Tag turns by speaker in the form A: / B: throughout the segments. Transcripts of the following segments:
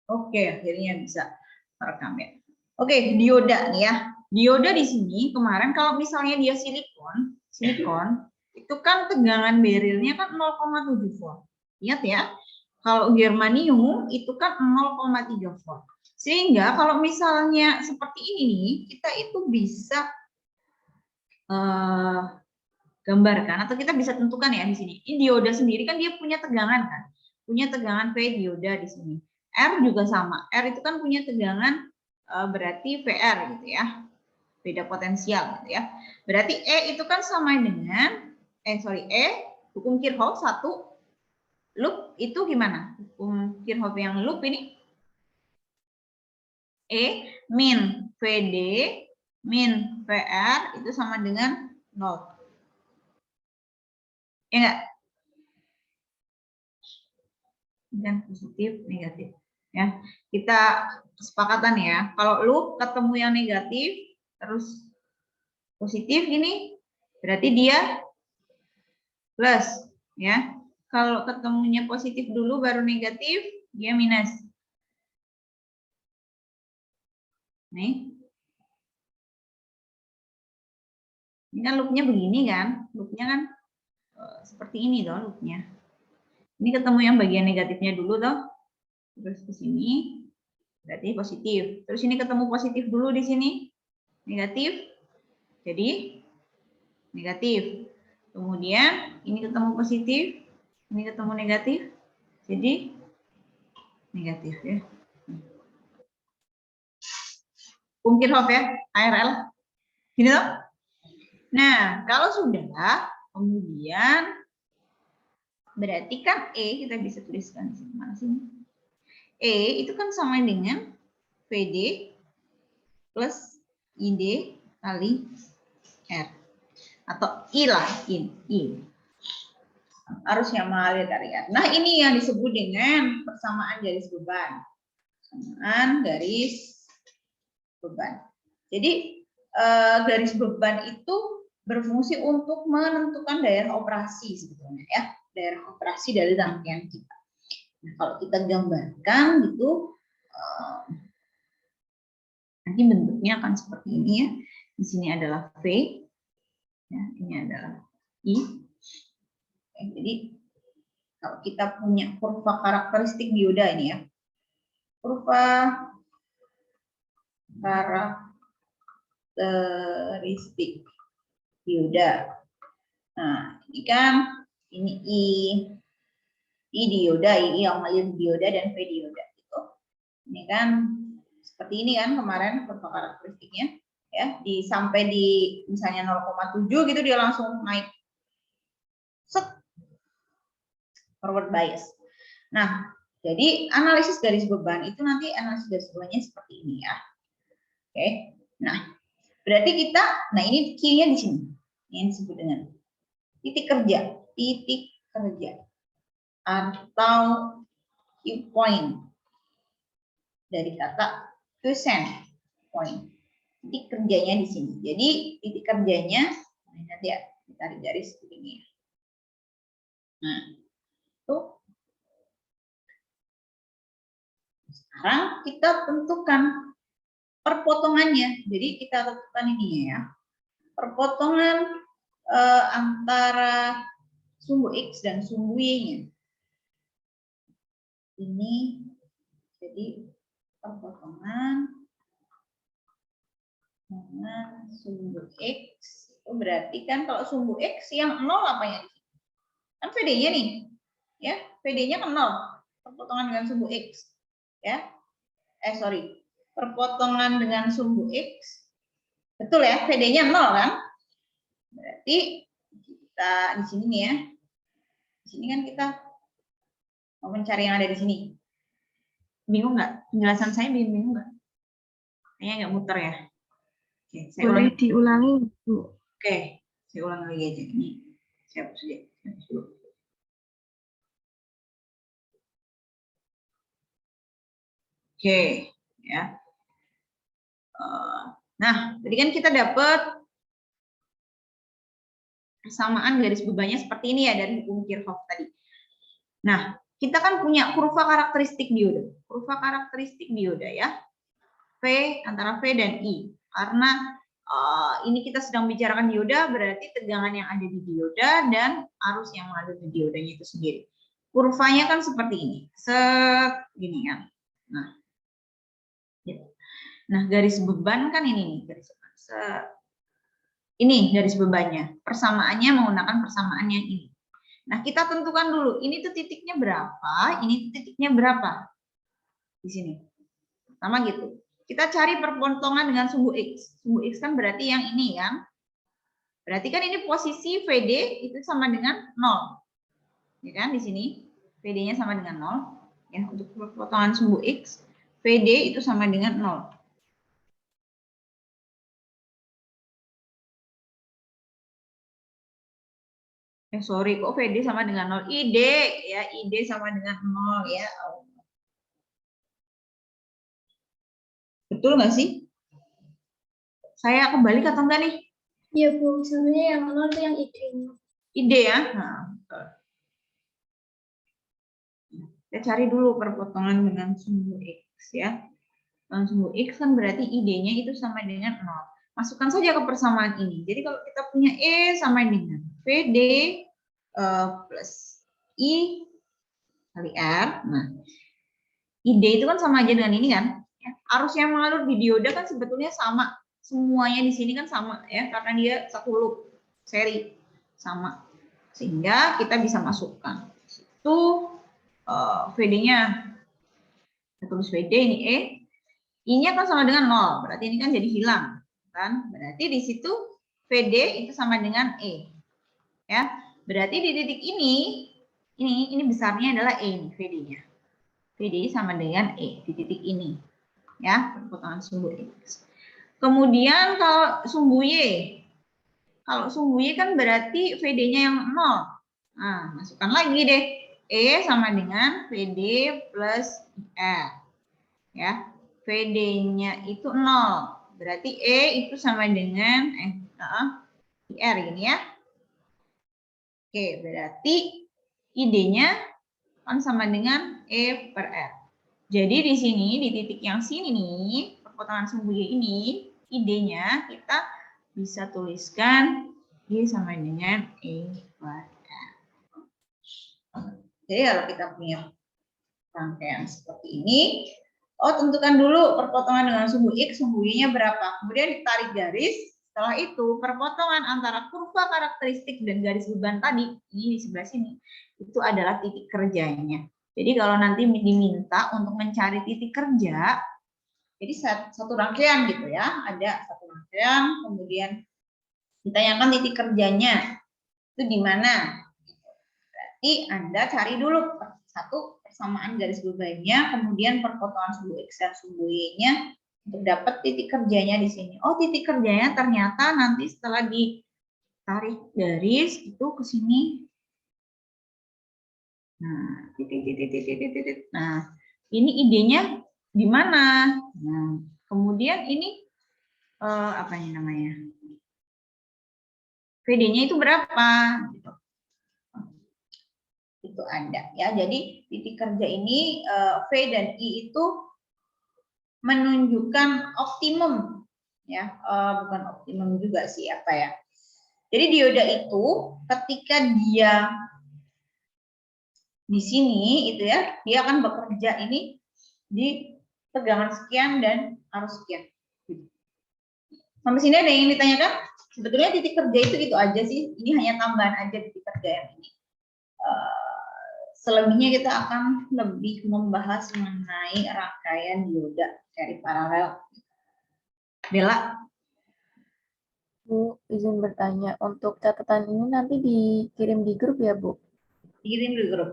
A: Oke, akhirnya bisa merekam ya. Oke, dioda nih ya. Dioda di sini kemarin kalau misalnya dia silikon itu kan tegangan barilnya kan 0,7 volt. Ingat ya, kalau germanium itu kan 0,3 volt. Sehingga kalau misalnya seperti ini nih, kita itu bisa gambarkan atau kita bisa tentukan ya di sini. Ini dioda sendiri kan dia punya tegangan kan, punya tegangan V dioda di sini. R juga sama. R itu kan punya tegangan berarti VR gitu ya, beda potensial gitu ya. Berarti E itu kan sama dengan hukum Kirchhoff satu, loop itu gimana? Hukum Kirchhoff yang loop ini E min VD min VR itu sama dengan 0. Ya enggak? Dan positif negatif ya, kita kesepakatan ya, kalau loop ketemu yang negatif terus positif ini berarti dia plus ya, kalau ketemunya positif dulu baru negatif dia minus. Nih ini kan loopnya begini kan, loopnya kan seperti ini toh loopnya. Ini ketemu yang bagian negatifnya dulu toh, terus ke sini berarti positif. Terus ini ketemu positif dulu di sini, negatif, jadi negatif. Kemudian ini ketemu positif, ini ketemu negatif, jadi negatif ya. Hukum Kirchhoff ya, ARL. Gini toh? Nah, kalau sudah, kemudian berarti kan E kita bisa tuliskan di sini. Mana sih? E itu kan sama dengan VD plus ID kali R. Atau I lah, I. Harusnya mengalir dari R. Nah, ini yang disebut dengan persamaan garis beban. Persamaan garis beban. Jadi, garis beban itu berfungsi untuk menentukan daerah operasi sebetulnya ya, daerah operasi dari rangkaian kita. Nah, kalau kita gambarkan gitu, nanti bentuknya akan seperti ini ya. Di sini adalah V, ya, ini adalah I. Oke, jadi kalau kita punya kurva karakteristik dioda ini ya, kurva karakteristik dioda. Nah, ini kan ini I dioda, I yang mengalir dioda dan V dioda gitu. Ini kan seperti ini kan kemarin kurva karakteristiknya ya, sampai di misalnya 0,7 gitu dia langsung naik. Set. Forward bias. Nah, jadi analisis garis beban itu nanti analisis garis bebannya seperti ini ya. Oke. Nah, berarti kita, nah ini key-nya di sini. Ini disebut dengan titik kerja atau key point dari kata quiescent point. Titik kerjanya di sini. Jadi titik kerjanya nanti ya ditarik garis begini. Nah, tuh. Sekarang kita tentukan perpotongannya. Jadi kita tentukan ini ya. Perpotongan antara sumbu X dan sumbu Y-nya. Ini jadi perpotongan dengan sumbu X. Itu berarti kan kalau sumbu X yang 0 apanya di sini? Kan VD-nya nih. Ya, VD-nya kan 0. Perpotongan dengan sumbu X. Ya. Perpotongan dengan sumbu X. Betul ya, VD-nya 0 kan? Berarti kita di sini nih ya. Di sini kan kita mau mencari yang ada di sini. Bingung nggak? Penjelasan saya bingung nggak? Kayaknya nggak muter ya. Oke, saya
B: boleh diulangi, Bu.
A: Oke, saya ulang lagi aja. Ini saya hapus aja. Oke, ya. Nah, tadi kan kita dapat persamaan garis bebannya seperti ini ya dari hukum Kirchhoff tadi. Nah, kita kan punya kurva karakteristik dioda. Kurva karakteristik dioda ya. V antara V dan I. Karena ini kita sedang bicarakan dioda, berarti tegangan yang ada di dioda dan arus yang mengalir di diodanya itu sendiri. Kurvanya kan seperti ini. Segini kan. Nah. Gitu. Nah, garis beban kan ini nih, garis beban. Ini garis bebannya. Persamaannya menggunakan persamaan yang ini. Nah, kita tentukan dulu, ini tuh titiknya berapa, ini tuh titiknya berapa. Di sini. Sama gitu. Kita cari perpotongan dengan sumbu X. Sumbu X kan berarti yang ini ya. Berarti kan ini posisi VD itu sama dengan 0. Ya kan, di sini. VD-nya sama dengan 0. Ya, untuk perpotongan sumbu X, VD itu sama dengan 0. Sorry, kok VD sama dengan 0? ID, ya, ID sama dengan 0, ya. Betul nggak sih? Saya kembali atau enggak nih?
B: Iya, Bu. Sebenarnya yang 0 itu yang ID-nya.
A: ID ya? Nah, betul. Kita cari dulu perpotongan dengan sumbu X, ya. Dengan sumbu X kan berarti ID-nya itu sama dengan 0. Masukkan saja ke persamaan ini. Jadi kalau kita punya E sama dengan VD plus I kali R. Nah, ID itu kan sama aja dengan ini kan. Arus yang mengalir di dioda kan sebetulnya sama. Semuanya di sini kan sama ya, karena dia satu loop seri sama. Sehingga kita bisa masukkan. Itu VD-nya. Kita tulis VD ini E. I-nya kan sama dengan 0. Berarti ini kan jadi hilang. Kan? Berarti di situ VD itu sama dengan E. Ya. Berarti di titik ini besarnya adalah E nih, VD-nya. VD sama dengan E di titik ini. Ya, perpotongan sumbu X. Kemudian kalau sumbu Y. Kalau sumbu Y kan berarti VD-nya yang 0. Nah, masukkan lagi deh. E sama dengan VD plus R. Ya, VD-nya itu 0. Berarti E itu sama dengan IR gini ya. Oke, berarti ID-nya kan sama dengan E per R. Jadi di sini, di titik yang sini nih, perpotongan sumbu Y ini, ID-nya kita bisa tuliskan Y sama dengan E per R. Jadi kalau kita punya rangkaian seperti ini, tentukan dulu perpotongan dengan sumbu X, sumbu Y-nya berapa. Kemudian ditarik garis. Setelah itu, perpotongan antara kurva karakteristik dan garis beban tadi, ini di sebelah sini, itu adalah titik kerjanya. Jadi kalau nanti diminta untuk mencari titik kerja, jadi satu rangkaian gitu ya, ada satu rangkaian, kemudian ditanyakan titik kerjanya, itu di mana. Berarti Anda cari dulu satu persamaan garis bebannya, kemudian perpotongan sumbu X dan sumbu Y-nya untuk dapat titik kerjanya di sini. Oh, titik kerjanya ternyata nanti setelah ditarik garis itu ke sini. Nah, titik. Nah, ini idenya di mana? Nah, kemudian ini apa ini namanya? VD-nya itu berapa? Gitu. Itu ada ya. Jadi titik kerja ini V dan I itu menunjukkan optimum ya, bukan optimum juga sih apa ya. Jadi dioda itu ketika dia di sini itu ya, dia akan bekerja ini di tegangan sekian dan arus sekian. Sampai sini ada yang ditanyakan? Sebetulnya titik kerja itu aja sih. Ini hanya tambahan aja titik kerja yang ini. Selebihnya kita akan lebih membahas mengenai rangkaian dioda seri paralel. Bella.
C: Bu, izin bertanya, untuk catatan ini nanti dikirim di grup ya, Bu?
A: Dikirim di grup.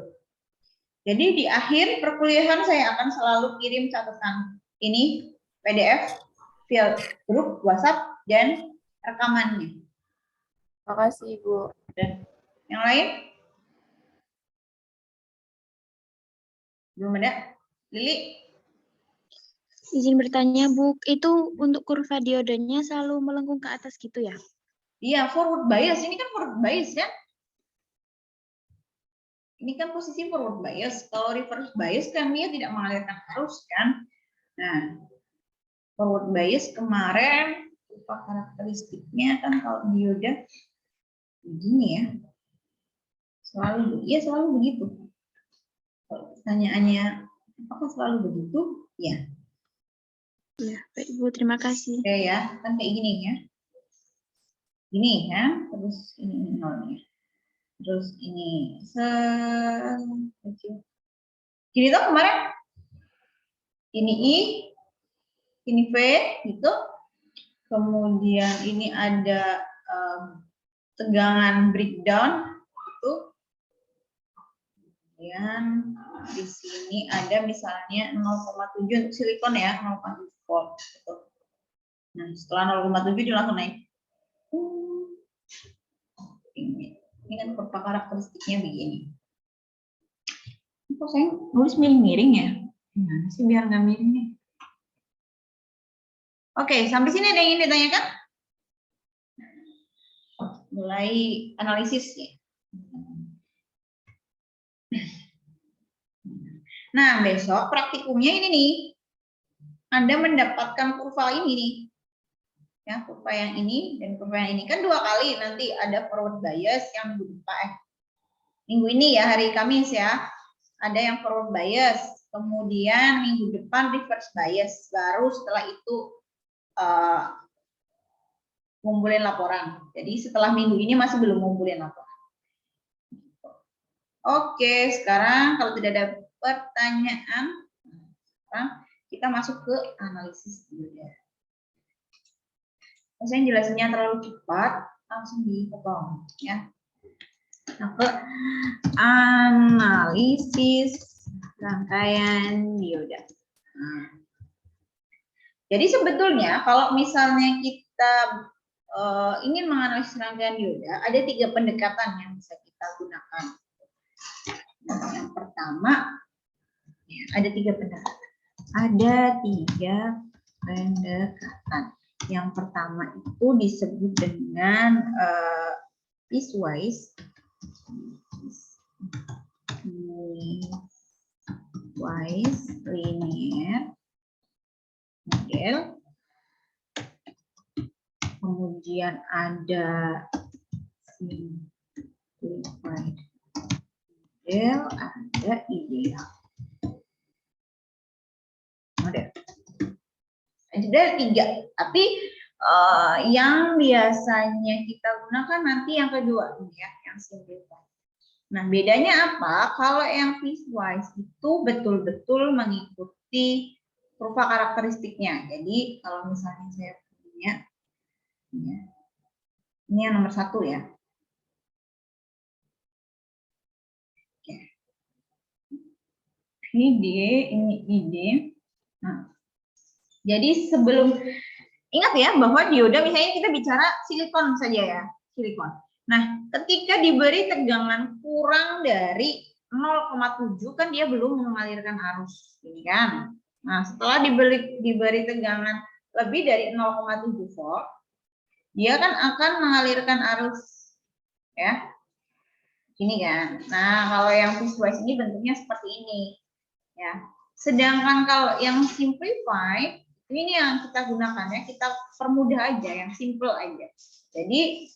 A: Jadi di akhir perkuliahan saya akan selalu kirim catatan ini PDF via grup WhatsApp dan rekamannya.
C: Makasih, Bu.
A: Dan yang lain? Belum ada? Lili?
B: Izin bertanya, Bu, itu untuk kurva diodanya selalu melengkung ke atas gitu ya?
A: Iya, forward bias. Ini kan forward bias ya. Ini kan posisi forward bias. Kalau reverse bias kan dia tidak mengalirkan arus kan. Nah, forward bias kemarin apa karakteristiknya kan kalau dioda begini ya. Selalu begitu. Kalau pertanyaannya apakah selalu begitu? Ya.
B: Ya, Baik Ibu, terima kasih.
A: Oke ya, kan kayak gini ya. Gini kan, terus ini nolnya. Terus ini gini tuh kemarin. Ini I, ini V gitu. Kemudian ini ada tegangan breakdown itu. Kemudian di sini ada misalnya 0,7 untuk silikon ya, 0,7 volt gitu. Nah, setelah 0,7 dia langsung naik. Ini kan kurva karakteristiknya begini. Kok saya nulis miring-miring ya? Gimana sih biar nggak miring nih? Oke, sampai sini ada yang ingin ditanyakan? Mulai analisis ya. Nah, besok praktikumnya ini nih. Anda mendapatkan kurva ini nih. Ya, kurva yang ini dan kurva yang ini kan 2 kali nanti ada forward bias yang minggu ini ya, hari Kamis ya. Ada yang forward bias, kemudian minggu depan reverse bias, baru setelah itu ngumpulin laporan. Jadi setelah minggu ini masih belum ngumpulin laporan. Oke, sekarang kalau tidak ada pertanyaan, sekarang kita masuk ke analisis dulu ya. Saya jelasinnya terlalu cepat, langsung dipotong ya. Nah, ke analisis rangkaian dioda. Jadi sebetulnya kalau misalnya kita ingin menganalisis rangkaian dioda, ada 3 pendekatan yang bisa kita gunakan. Yang pertama, ada 3 pendekatan. Ada 3 pendekatan. Yang pertama itu disebut dengan piecewise linear model. Kemudian ada simplified model, ada ideal model. Ada 3, tapi yang biasanya kita gunakan nanti yang kedua ya, yang simplified. Nah, bedanya apa? Kalau yang piecewise itu betul-betul mengikuti kurva karakteristiknya. Jadi kalau misalnya saya punya ya, ini yang nomor 1 ya. Oke. Ini D, ini ID. Nah, jadi sebelum, ingat ya bahwa dioda misalnya kita bicara silikon saja ya, silikon. Nah, ketika diberi tegangan kurang dari 0,7 kan dia belum mengalirkan arus, ini kan. Nah, setelah diberi tegangan lebih dari 0,7 volt, dia kan akan mengalirkan arus ya. Ini kan. Nah, kalau yang piecewise ini bentuknya seperti ini ya. Sedangkan kalau yang simplified ini yang kita gunakan ya, kita permudah aja, yang simple aja. Jadi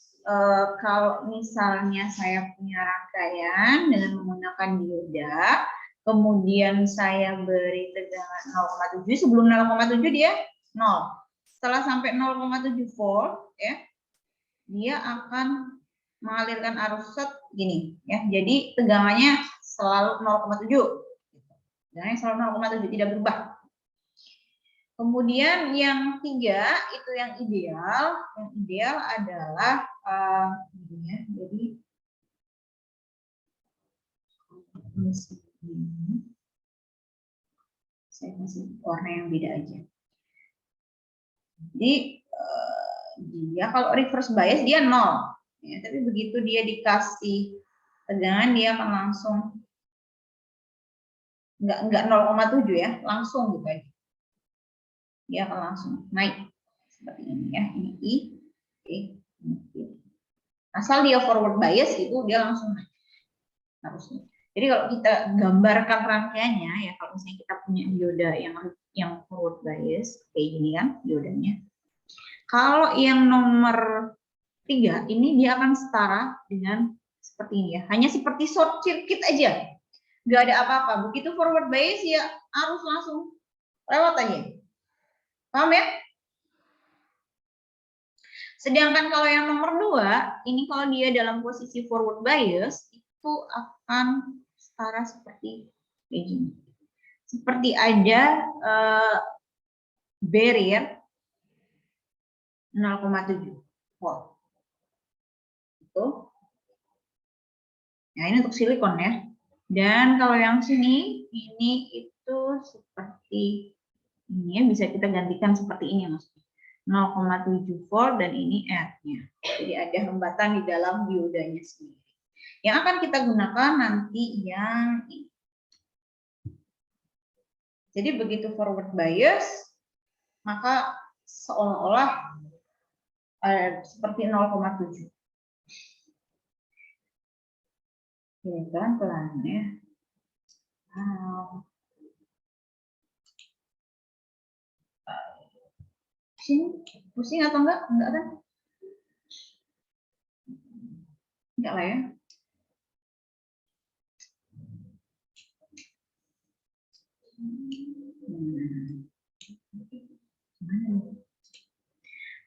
A: kalau misalnya saya punya rangkaian dengan menggunakan dioda, kemudian saya beri tegangan 0,7, sebelum 0,7 dia 0. Setelah sampai 0,7 volt ya, dia akan mengalirkan arus set gini ya. Jadi tegangannya selalu 0,7. Tegangannya selalu 0,7, tidak berubah. Kemudian yang 3 itu yang ideal. Yang ideal adalah ini ya. Jadi saya kasih warna yang beda aja. Jadi dia kalau reverse bias dia 0. Ya, tapi begitu dia dikasih tegangan dia akan langsung enggak 0,7 ya, langsung gitu aja. Dia akan langsung naik seperti ini ya, ini I, oke, ini I. Asal dia forward bias itu dia langsung naik harusnya. Jadi kalau kita gambarkan rangkaiannya ya, kalau misalnya kita punya dioda yang forward bias kayak gini kan diodanya. Kalau yang nomor 3 ini dia akan setara dengan seperti ini ya. Hanya seperti short circuit aja. Nggak ada apa-apa. Begitu forward bias ya arus langsung lewat aja. Paham ya? Sedangkan kalau yang nomor 2, ini kalau dia dalam posisi forward bias, itu akan setara seperti ini. Seperti ada barrier 0,7 volt. Itu. Nah, ini untuk silikon ya. Dan kalau yang sini, ini itu seperti ini ya, bisa kita gantikan seperti ini maksudnya. 0,7 volt dan ini R-nya. Jadi ada hambatan di dalam diodanya sendiri. Yang akan kita gunakan nanti yang ini. Jadi begitu forward bias, maka seolah-olah seperti 0,7. Oke, pelan-pelan ya. Wow. Pusing atau enggak? Enggak kan? Enggak lah ya.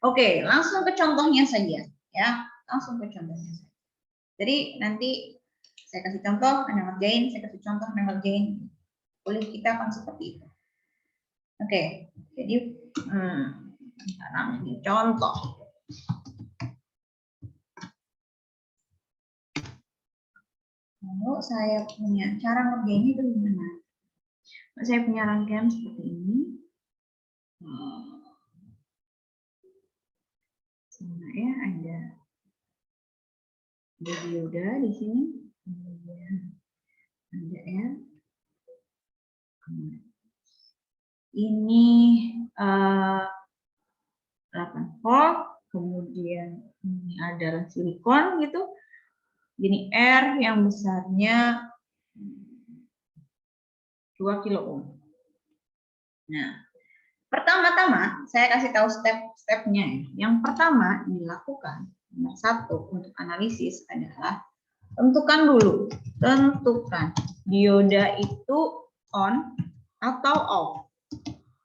A: Oke, langsung ke contohnya saja ya. Langsung ke contohnya saja. Jadi nanti saya kasih contoh, Anda ngerjain, saya kasih contoh, Anda ngerjain. Kuliah kita akan seperti itu. Oke, jadi sekarang ini contoh. Lalu saya punya cara ngerjainnya itu gimana? Saya punya rangkaian seperti ini. Sama ya, ada dioda di sini, kemudian ada ya. Ini 8 volt, kemudian ini adalah silikon gitu. Ini R yang besarnya 2 kilo ohm. Nah, pertama-tama saya kasih tahu step-stepnya. Yang pertama dilakukan, nomor 1 untuk analisis adalah tentukan dulu, dioda itu on atau off.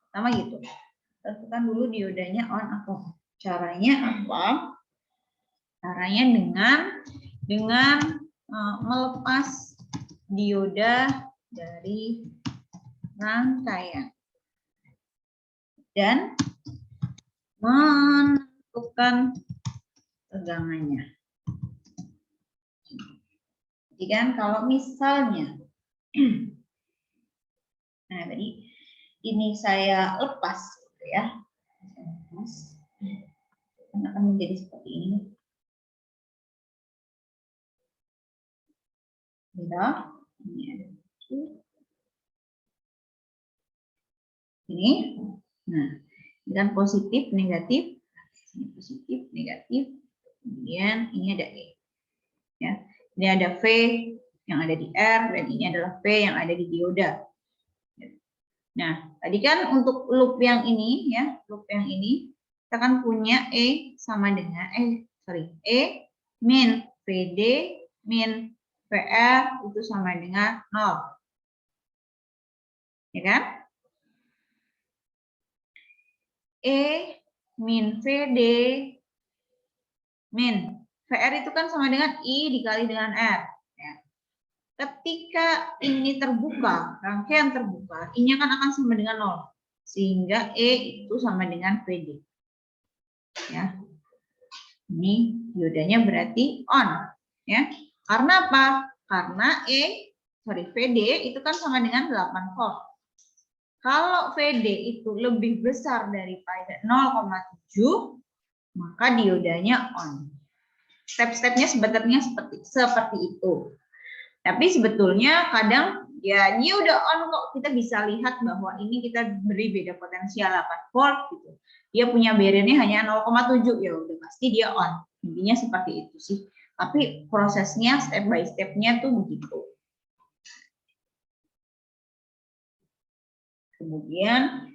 A: Sama gitu. Tentukan dulu diodanya on atau off. Caranya apa? Caranya dengan melepas dioda dari rangkaian dan menentukan tegangannya. Jadi kan kalau misalnya, nah tadi ini saya lepas, gitu ya, akan menjadi seperti ini. Beda, ini ada ini. Nah, ini kan positif, negatif, ini positif, negatif, kemudian ini ada E. Ya, ini ada V yang ada di R dan ini adalah V yang ada di dioda. Nah, tadi kan untuk loop yang ini ya, loop yang ini kita kan punya E sama dengan E min VD min VR itu sama dengan 0. Ya kan? E min VD min VR itu kan sama dengan I dikali dengan R. Ya. Ketika ini terbuka, rangkaian terbuka, I-nya kan akan sama dengan 0. Sehingga E itu sama dengan VD. Ya. Ini diodanya berarti on. Ya. Karena apa? Karena VD itu kan sama dengan 8 volt. Kalau VD itu lebih besar daripada 0,7, maka diodanya on. Step-stepnya sebetulnya seperti itu. Tapi sebetulnya kadang ya dia udah on kok, kita bisa lihat bahwa ini kita beri beda potensial 8 volt gitu. Dia punya barriernya hanya 0,7, ya udah pasti dia on. Intinya seperti itu sih. Tapi prosesnya step by stepnya tuh begitu. Kemudian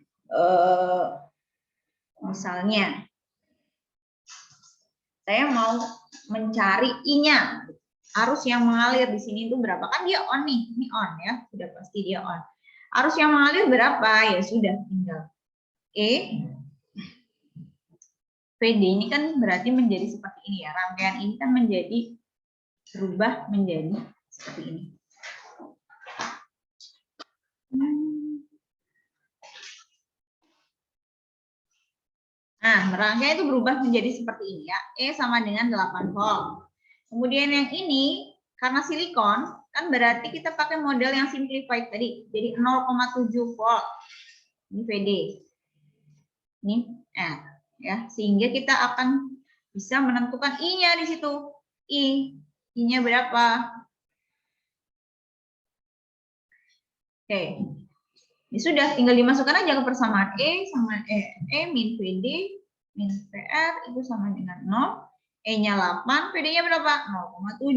A: misalnya saya mau mencari I-nya. Arus yang mengalir di sini itu berapa? Kan dia on nih, ini on ya, sudah pasti dia on. Arus yang mengalir berapa? Ya sudah, tinggal E. PD ini kan berarti menjadi seperti ini ya. Rangkaian ini kan menjadi berubah menjadi seperti ini. Nah, rangkaian itu berubah menjadi seperti ini ya. E sama dengan 8 volt. Kemudian yang ini, karena silikon, kan berarti kita pakai model yang simplified tadi. Jadi 0,7 volt. Ini PD. Ini R. Ya, sehingga kita akan bisa menentukan I-nya di situ. I-nya berapa? Oke. Ini sudah, tinggal dimasukkan aja ke persamaan E sama E min PD min PR itu sama dengan 0. E-nya 8, PD-nya berapa? 0,7.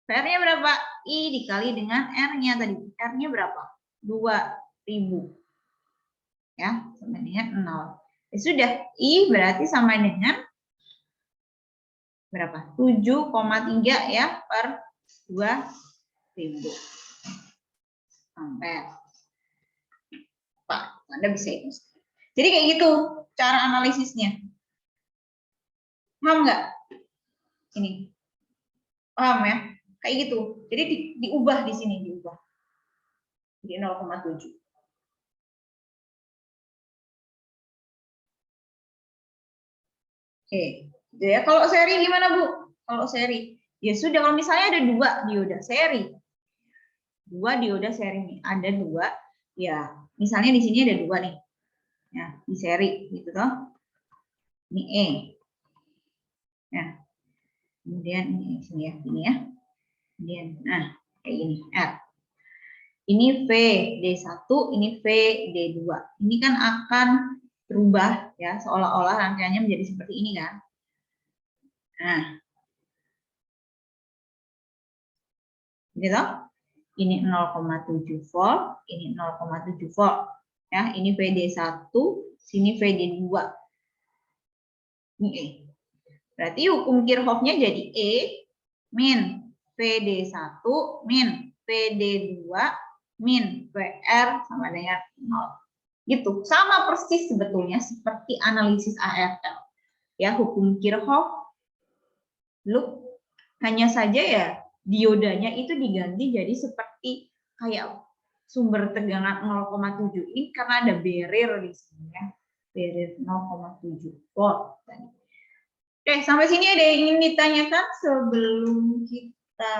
A: PR-nya berapa? I dikali dengan R-nya tadi. R-nya berapa? 2000. Ya, sama dengan 0. Ya sudah, I berarti sama dengan berapa? 7,3 ya per 2000 ampere. Pak, Anda bisa itu. Jadi kayak gitu cara analisisnya. Paham nggak? Ini. Paham ya? Kayak gitu. Jadi diubah di sini, diubah. Jadi 0,7. Oke. Gitu ya. Kalau seri gimana, Bu? Kalau seri. Ya sudah, kalau misalnya ada 2 dioda seri. 2 dioda seri nih. Ada 2. Ya, misalnya di sini ada 2 nih. Ya, di seri gitu toh. Ini E. Ya. Kemudian ini sini ya, ini ya. Kemudian nah, kayak gini, R. Ini V D1, ini V D2. Ini kan akan berubah ya, seolah-olah rangkaiannya menjadi seperti ini kan. Nah. Gitu toh? Ini 0,7 volt, ini 0,7 volt. Ya, ini VD1, sini VD2. Ini E. Berarti hukum Kirchhoff-nya jadi E min VD1 min VD2 min VR sama dengan 0. Gitu. Sama persis sebetulnya seperti analisis ARL. Ya, hukum Kirchhoff. Look, hanya saja ya diodanya itu diganti jadi seperti kayak sumber tegangan 0,7 ini karena ada barrier di sini ya. Barrier 0,7 volt tadi. Oke, sampai sini ada yang ingin ditanyakan sebelum kita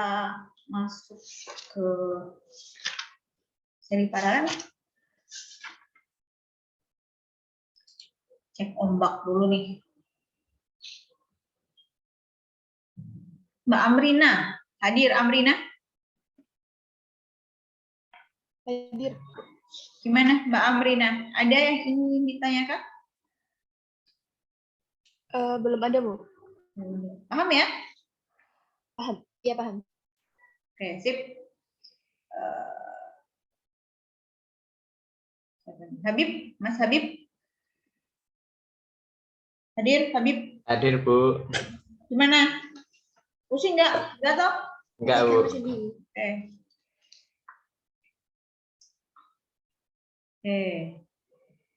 A: masuk ke seri paralel? Cek ombak dulu nih. Mbak Amrina, hadir Amrina?
B: Hadir.
A: Gimana Mbak Amrina? Ada yang ingin ditanyakan?
B: Belum ada, Bu.
A: Paham ya?
B: Paham. Iya, paham.
A: Oke, sip. Habib, Mas Habib. Hadir, Habib.
D: Hadir, Bu.
A: Gimana? Pusing nggak? Nggak toh?
D: Enggak, Bu.
A: Oke. Oke.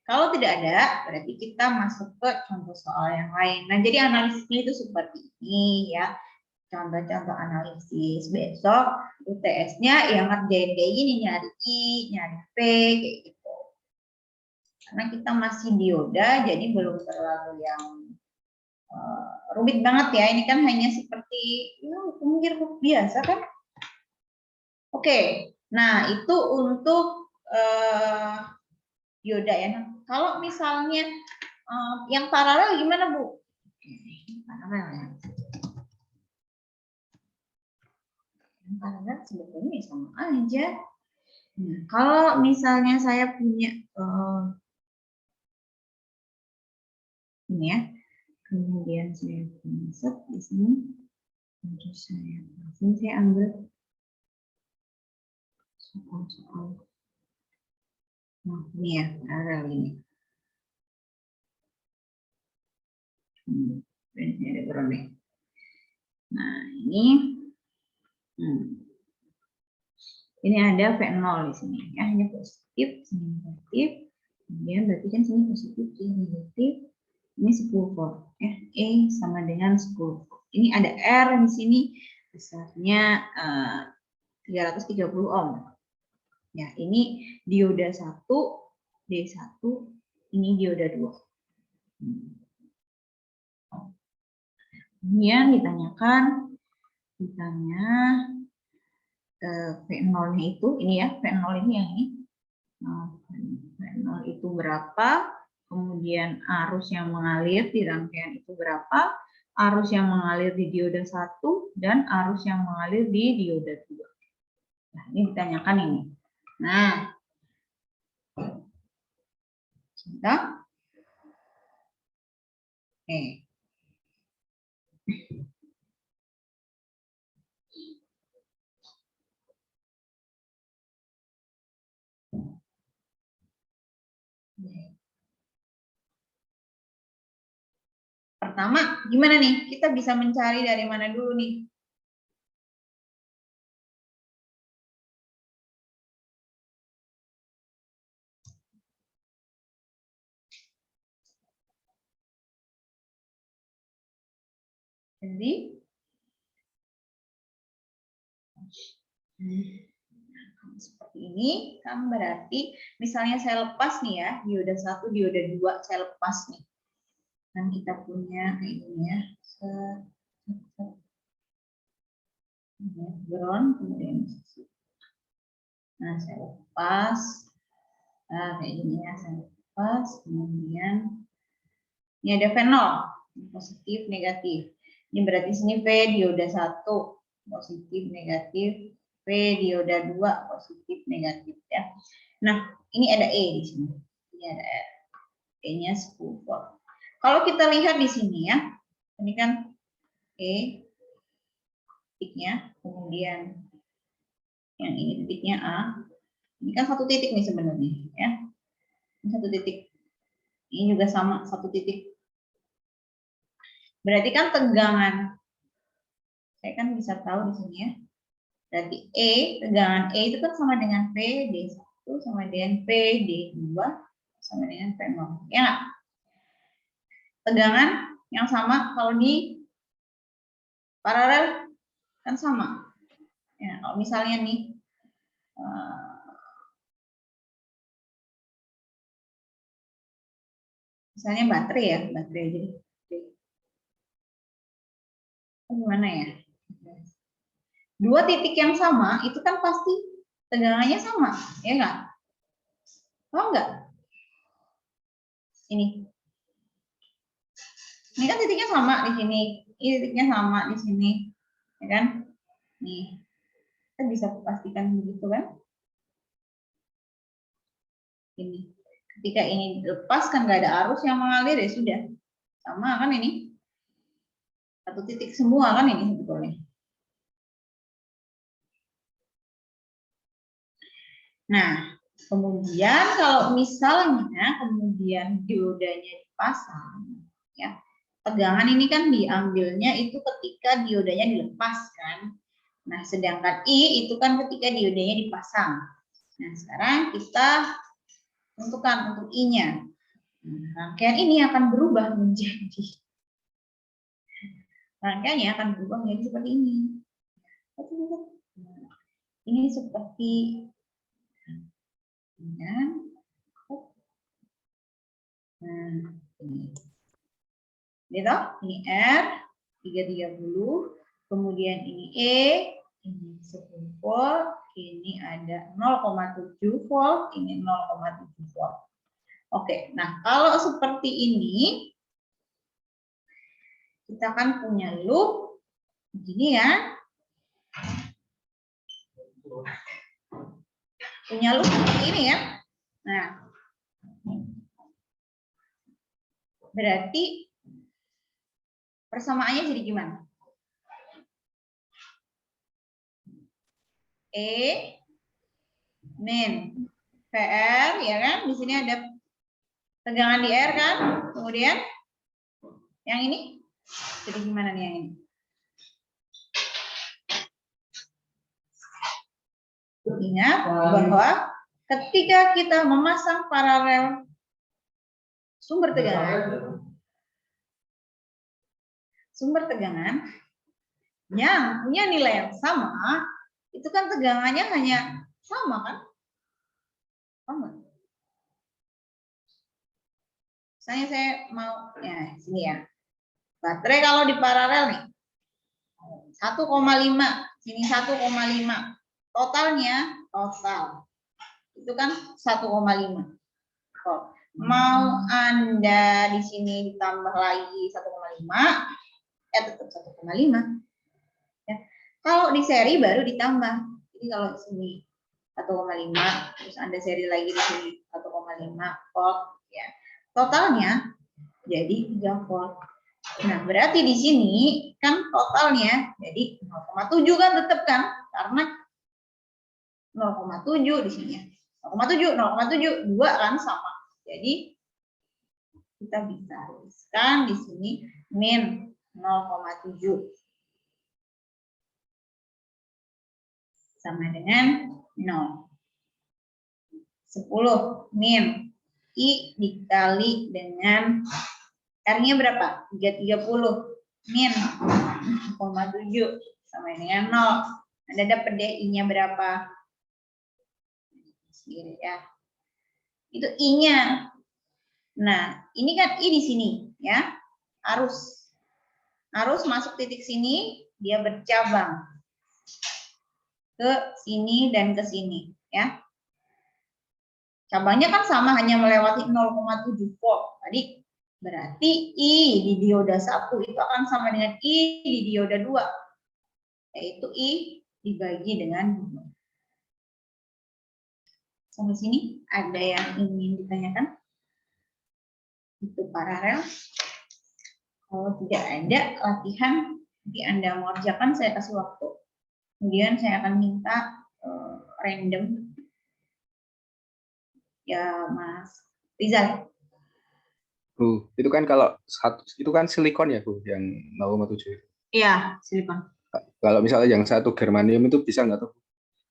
A: Kalau tidak ada, berarti kita masuk ke contoh soal yang lain. Nah, jadi analisisnya itu seperti ini ya. Contoh-contoh analisis. Besok UTS-nya yang ngerjain kayak gini, nyari I, nyari P, kayak gitu. Karena kita masih dioda, jadi belum terlalu yang rumit banget ya. Ini kan hanya seperti hukum Kirchhoff biasa kan. Oke, nah itu untuk dioda ya. Nah, kalau misalnya yang paralel gimana, Bu? Paralel ya. Yang paralel sebetulnya sama aja. Nah, kalau misalnya saya punya ini ya, kemudian saya insert di sini, terus saya ambil soal-soal Nah, ini ya, paralel ini. Ini ada berapa nih? Nah, ini. Ini ada V0 di sini. Ya, ini positif, sini negatif. Kemudian berarti kan sini positif, sini negatif. Ini 10 volt. Ya, E sama dengan 10 volt. Ini ada R di sini. Besarnya 330 ohm. Ya, ini dioda 1, D1, ini dioda 2. Kemudian ditanya V0-nya itu, ini ya, V0 ini yang ini. V0 itu berapa? Kemudian arus yang mengalir di rangkaian itu berapa? Arus yang mengalir di dioda 1 dan arus yang mengalir di dioda 2. Nah, ini ditanyakan ini. Nah, sudah. Oke. Pertama, gimana nih? Kita bisa mencari dari mana dulu nih? Jadi, seperti ini kan berarti misalnya saya lepas nih ya, dioda 1, dioda 2 saya lepas nih. Kan kita punya kayak gini ya. Ground, kemudian nah saya lepas. Nah, kayak gini ya, saya lepas, kemudian ini ada V0, positif, negatif. Ini berarti sini V dioda 1, positif, negatif, V dioda 2, positif, negatif ya. Nah, ini ada E di sini. Ini ada E. E-nya 10 volt. Kalau kita lihat di sini ya, ini kan E titiknya, kemudian yang ini titiknya A. Ini kan satu titik nih sebenarnya ya. Ini satu titik. Ini juga sama satu titik. Berarti kan tegangan, saya kan bisa tahu di sini ya. Berarti tegangan E itu kan sama dengan P D1 sama dengan P D2 sama dengan P0. Ya nggak? Tegangan yang sama kalau di paralel kan sama. Ya, kalau misalnya nih misalnya baterai ya, baterai aja. Gimana ya? Dua titik yang sama itu kan pasti tegangannya sama, ya nggak? Tahu nggak? Ini kan titiknya sama di sini, ini titiknya sama di sini, ya kan? Nih, kita bisa pastikan begitu kan? Ini, ketika ini dilepas kan nggak ada arus yang mengalir ya sudah, sama kan ini? Satu titik semua kan ini sebetulnya. Nah, kemudian kalau misalnya kemudian diodanya dipasang, ya tegangan ini kan diambilnya itu ketika diodanya dilepas kan. Nah, sedangkan I itu kan ketika diodanya dipasang. Nah, sekarang kita tentukan untuk I-nya. Nah, rangkaian ini akan berubah menjadi rangkaiannya akan berubah menjadi seperti ini. Ini seperti nah, ini. Gitu? Ini R 330, kemudian ini E, ini 10 volt, ini ada 0,7 volt, ini 0,7 volt. Oke, nah kalau seperti ini, kita kan punya loop, begini ya. Punya loop seperti ini ya. Nah, berarti persamaannya jadi gimana? E min PR, ya kan? Di sini ada tegangan di R kan? Kemudian yang ini, jadi gimana nih yang ini? Ingat bahwa ketika kita memasang paralel sumber tegangan yang punya nilai yang sama, itu kan tegangannya hanya sama kan? Sama. Misalnya saya mau, ya sini ya, baterai kalau di paralel nih, 1,5, sini 1,5, totalnya, itu kan 1,5. Mau Anda di sini ditambah lagi 1,5, tetap 1,5. Ya. Kalau di seri baru ditambah. Jadi kalau di sini 1,5, terus Anda seri lagi di sini 1,5 volt, ya. Totalnya jadi 3 volt. Nah, berarti di sini kan totalnya jadi 0,7 kan tetap kan? Karena 0,7 di sini ya. 0,7, 2 kan sama. Jadi kita bisa tuliskan di sini min 0,7 sama dengan 0. 10 min I dikali dengan R-nya berapa? 330 min 0,7 sama dengan 0. Anda dapat deh I-nya berapa? Sendiri ya. Itu I-nya. Nah, ini kan I di sini ya. Arus masuk titik sini, dia bercabang ke sini dan ke sini ya. Cabangnya kan sama, hanya melewati 0,7 volt. Tadi berarti I di dioda 1 itu akan sama dengan I di dioda 2. Yaitu I dibagi dengan 2. Sampai sini ada yang ingin ditanyakan? Itu paralel. Kalau tidak ada latihan, nanti Anda mengerjakan, saya kasih waktu. Kemudian saya akan minta random. Ya, Mas Rizal.
D: Bu, itu kan kalau itu kan silikon ya, Bu, yang 0,7.
A: Iya, silikon.
D: Kalau misalnya yang satu germanium itu bisa nggak tuh?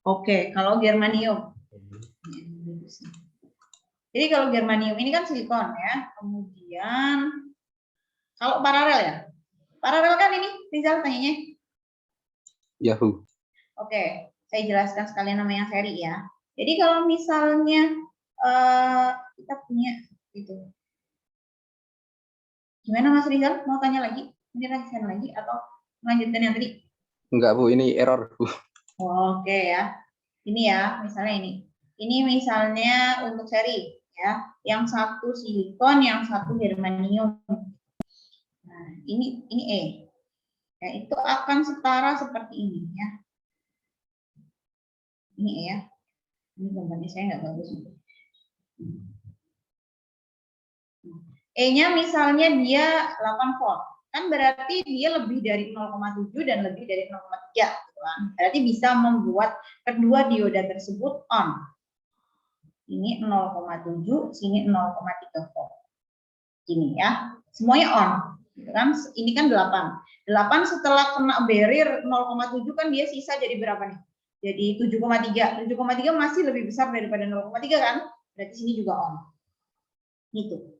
A: Oke, kalau germanium. Jadi kalau germanium ini kan silikon ya. Kemudian kalau paralel ya. Paralel kan ini, Rizal tanyanya.
D: Ya, Bu.
A: Oke, saya jelaskan sekalian nama yang seri ya. Jadi kalau misalnya kita punya gitu. Gimana Mas Rizal? Mau tanya lagi? Ini lagi atau melanjutkan yang tadi?
D: Enggak, Bu, ini error, Bu.
A: Oke ya. Ini ya, misalnya ini. Ini misalnya untuk seri ya. Yang satu silikon, yang satu germanium. Nah, ini E. Ya, itu akan setara seperti ini ya. Ini E ya. Ini gambarnya saya nggak bagus. E-nya misalnya dia 8 volt. Kan berarti dia lebih dari 0,7 dan lebih dari 0,3. Gitu kan. Berarti bisa membuat kedua dioda tersebut on. Ini 0,7, sini 0,3 volt. Ini ya. Semuanya on. Gitu kan. Ini kan 8. 8 setelah kena barrier 0,7 kan dia sisa jadi berapa nih? Jadi 7,3. 7,3 masih lebih besar daripada 0,3 kan? Berarti sini juga on. Gitu.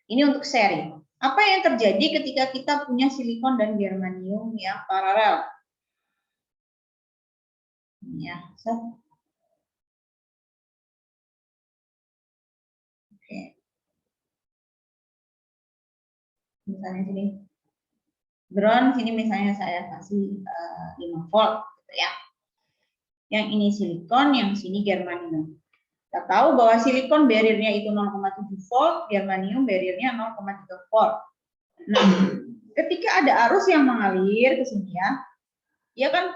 A: Ini untuk seri. Apa yang terjadi ketika kita punya silikon dan germanium yang paralel? Ya, oke. Misalnya sini ground, sini misalnya saya kasih 5 volt, gitu ya. Yang ini silikon, yang sini germanium. Kita tahu bahwa silikon barriernya itu 0,7 volt, germanium barriernya 0,3 volt. Nah, ketika ada arus yang mengalir ke sini ya, dia kan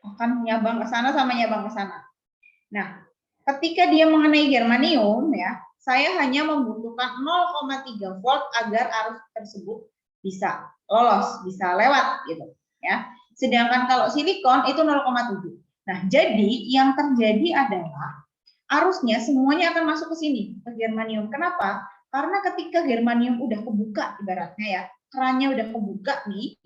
A: akan nyabang ke sana sama nyabang ke sana. Nah, ketika dia mengenai germanium ya, saya hanya membutuhkan 0,3 volt agar arus tersebut bisa lolos, bisa lewat gitu ya. Sedangkan kalau silikon itu 0,7. Nah, jadi yang terjadi adalah arusnya semuanya akan masuk ke sini, ke germanium. Kenapa? Karena ketika germanium udah kebuka, ibaratnya ya, kerannya udah kebuka nih,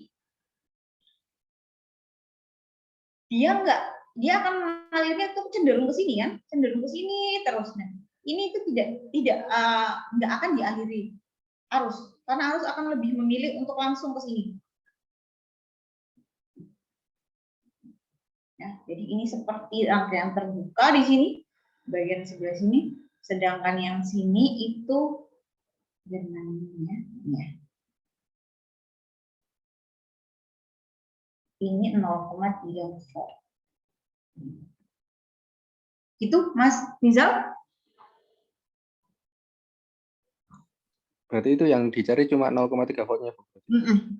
A: dia akan mengalirnya tuh cenderung ke sini kan, cenderung ke sini terus. Nah, ini itu nggak akan dialiri arus, karena arus akan lebih memilih untuk langsung ke sini. Ya, jadi ini seperti rangkaian terbuka di sini, bagian sebelah sini, sedangkan yang sini itu germaniumnya. Ya. Ini 0,3 volt. Itu Mas Rizal?
D: Berarti itu yang dicari cuma 0,3 voltnya, Bu.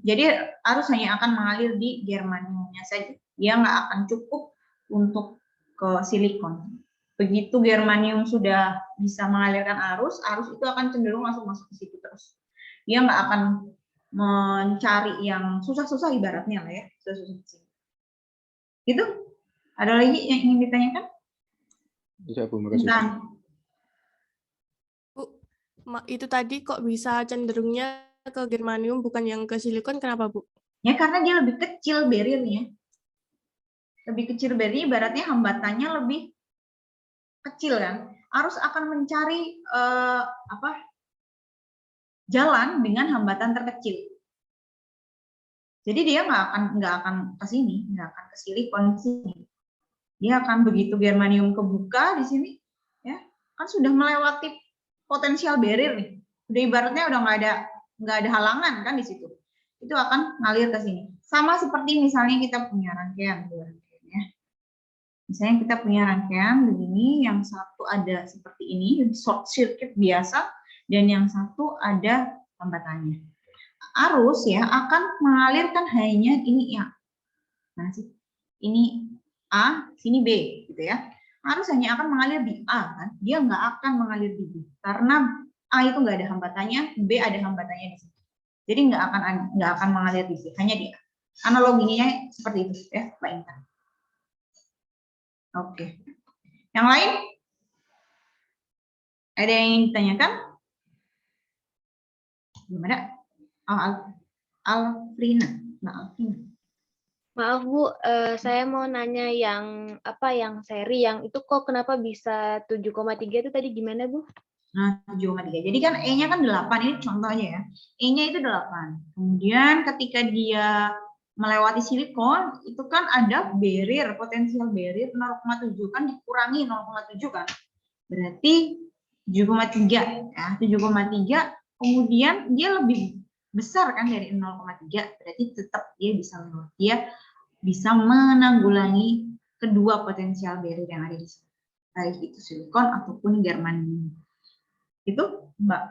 A: Jadi arus hanya akan mengalir di germaniumnya saja. Dia nggak akan cukup untuk ke silikon. Begitu germanium sudah bisa mengalirkan arus itu akan cenderung langsung masuk ke situ terus. Dia nggak akan mencari yang susah-susah ibaratnya lah ya, susah-susah. Gitu? Ada lagi yang ingin ditanyakan?
D: Bisa, Bu, makasih.
E: Bu, itu tadi kok bisa cenderungnya ke germanium bukan yang ke silikon, kenapa, Bu?
A: Ya karena dia lebih kecil barrier-nya. Lebih kecil barrier, ibaratnya hambatannya lebih kecil kan. Arus akan mencari jalan dengan hambatan terkecil. Jadi dia nggak akan ke sini, nggak akan ke silikon sini. Dia akan begitu germanium kebuka di sini, ya kan sudah melewati potensial barrier nih. Udah ibaratnya udah nggak ada halangan kan di situ. Itu akan ngalir ke sini. Sama seperti misalnya kita punya rangkaian, ya. Misalnya kita punya rangkaian begini, yang satu ada seperti ini, short circuit biasa, dan yang satu ada hambatannya. Arus ya akan mengalirkan hanya ini ya. Nah, ini A, sini B, gitu ya. Arus hanya akan mengalir di A, kan? Dia nggak akan mengalir di B, karena A itu nggak ada hambatannya, B ada hambatannya di sini. Jadi nggak akan mengalir di B, hanya di A. Analoginya seperti itu ya, Mbak Intan. Oke. Yang lain? Ada yang ingin ditanyakan? Belum ada? Alfrina. Mbak Alfrina.
B: Maaf Bu, saya mau nanya yang seri yang itu kok kenapa bisa 7,3 itu tadi gimana Bu?
A: Nah, 7,3. Jadi kan E-nya kan 8, ini contoh aja ya. E-nya itu 8. Kemudian ketika dia melewati silikon, itu kan ada barrier, potensial barrier 0,7 kan dikurangi 0,7 kan. Berarti 7,3 ya, 7,3 kemudian dia lebih besar kan dari 0,3, berarti tetap dia bisa menanggulangi kedua potensial barrier yang ada di sini. Baik itu silikon ataupun germanium. Itu Mbak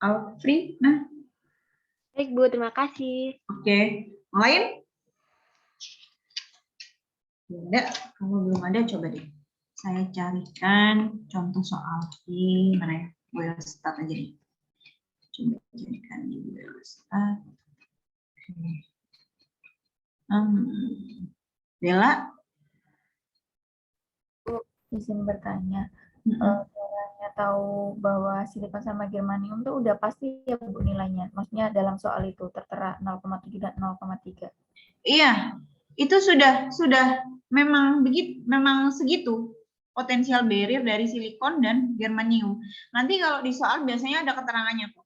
A: Alfri. Nah,
B: Baik Bu, terima kasih.
A: Oke. Lain? Tidak, kalau belum ada coba deh. Saya carikan contoh soal di mana ya? Boylestat aja nih. Coba carikan di Boylestat. Oke. Bella?
C: Izin bertanya. Caranya tahu bahwa silikon sama germanium tuh udah pasti ya Bu nilainya. Maksudnya dalam soal itu tertera 0,7 dan 0,3.
A: Iya, itu sudah memang segitu potensial barrier dari silikon dan germanium. Nanti kalau di soal biasanya ada keterangannya tuh.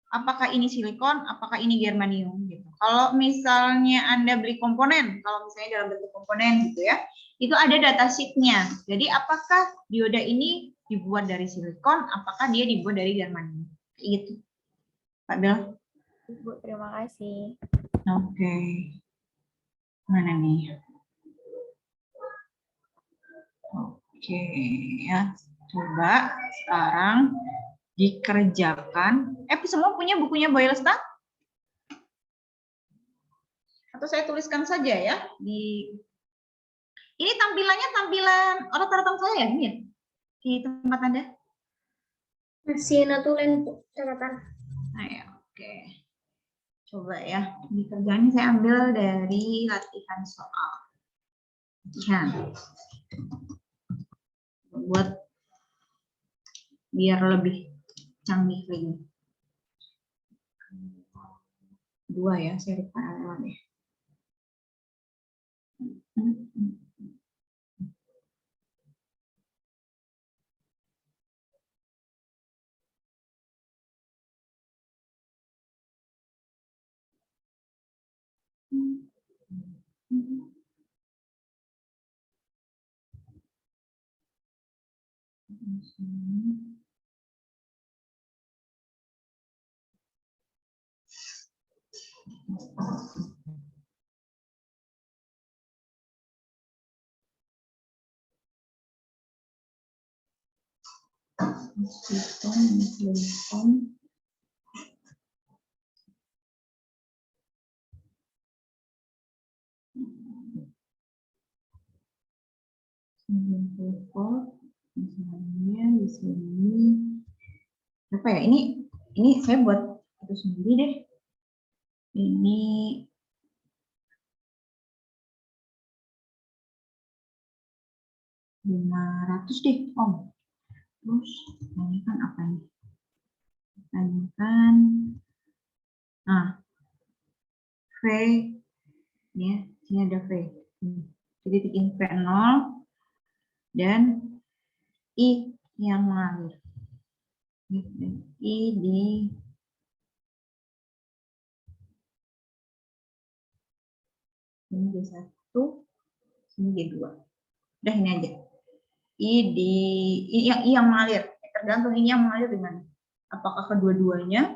A: Apakah ini silikon, apakah ini germanium gitu. Kalau misalnya Anda beli komponen, kalau misalnya dalam bentuk komponen gitu ya, itu ada data sheet-nya. Jadi apakah dioda ini dibuat dari silikon, apakah dia dibuat dari germanium. Gitu. Pak Bel.
C: Bu, terima kasih.
A: Oke. Mana nih? Oke ya. Coba sekarang dikerjakan. Semua punya bukunya Boylestat? Atau saya tuliskan saja ya di. Ini tampilannya tampilan rata-rata saya ya, ini ya? Di tempat Anda?
F: Masih natulen catatan.
A: Nah, oke. Coba ya, di kerjaan saya ambil dari latihan soal. Latihan. Buat biar lebih canggih lagi. 2 ya, seri paralel ya. Misalnya di sini apa ya, ini saya buat itu sendiri deh. Ini 500 deh Om. Terus ini kan apa nih? Tanyakan V ya, sini ada V. Jadi bikin V0 dan I yang mengalir. Dan I di ini D1, sini D2. Udah ini aja. I yang mengalir. Tergantung ini yang mengalir di mana. Apakah kedua-duanya?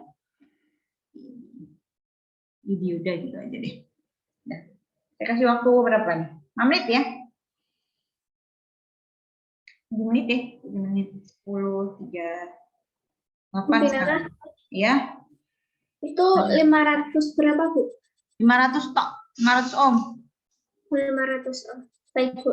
A: Di dioda gitu aja deh. Nah, saya kasih waktu berapa nih? 5 menit ya? 7 menit deh. 7 menit. 10, 3, 8 sekarang. Ya.
F: Itu 500 berapa, Bu?
A: 500 tok. 500 ohm.
F: 500. Baik, Bu.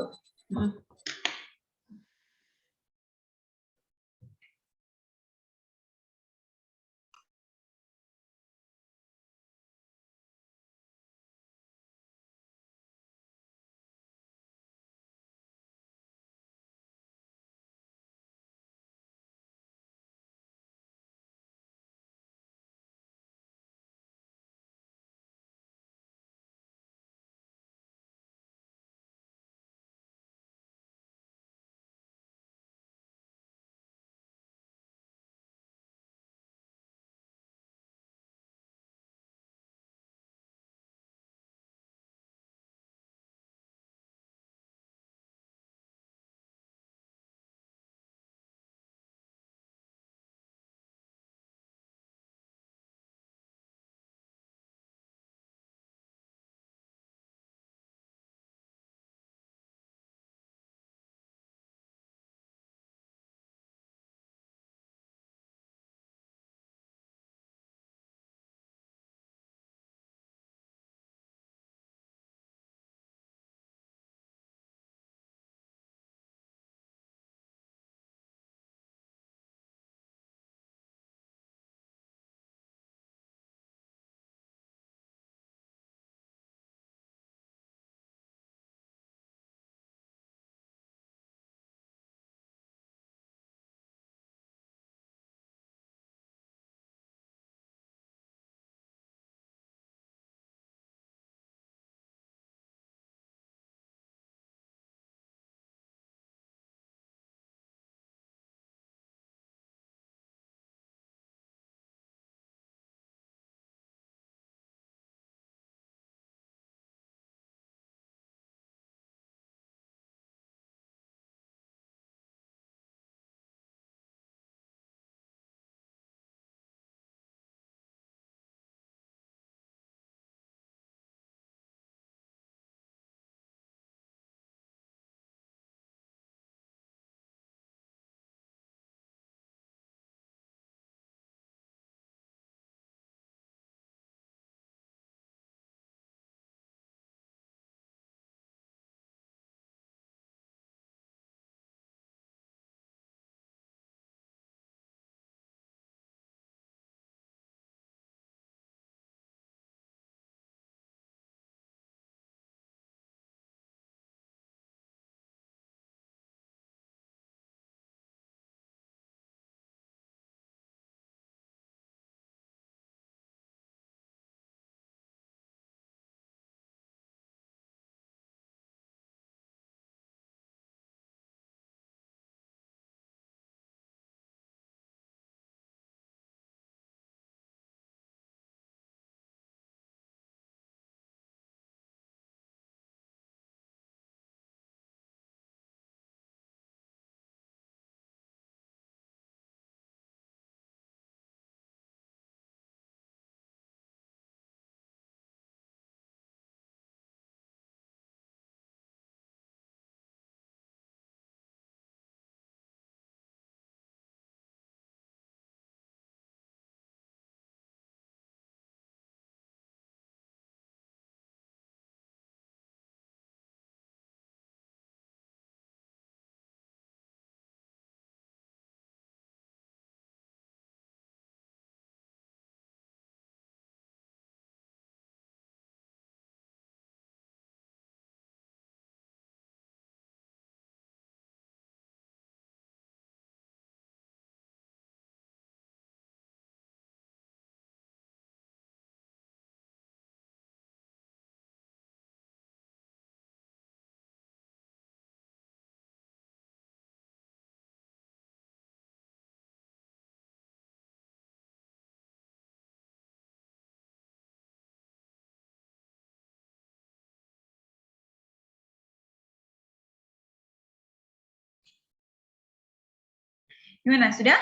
A: Gimana? Sudah?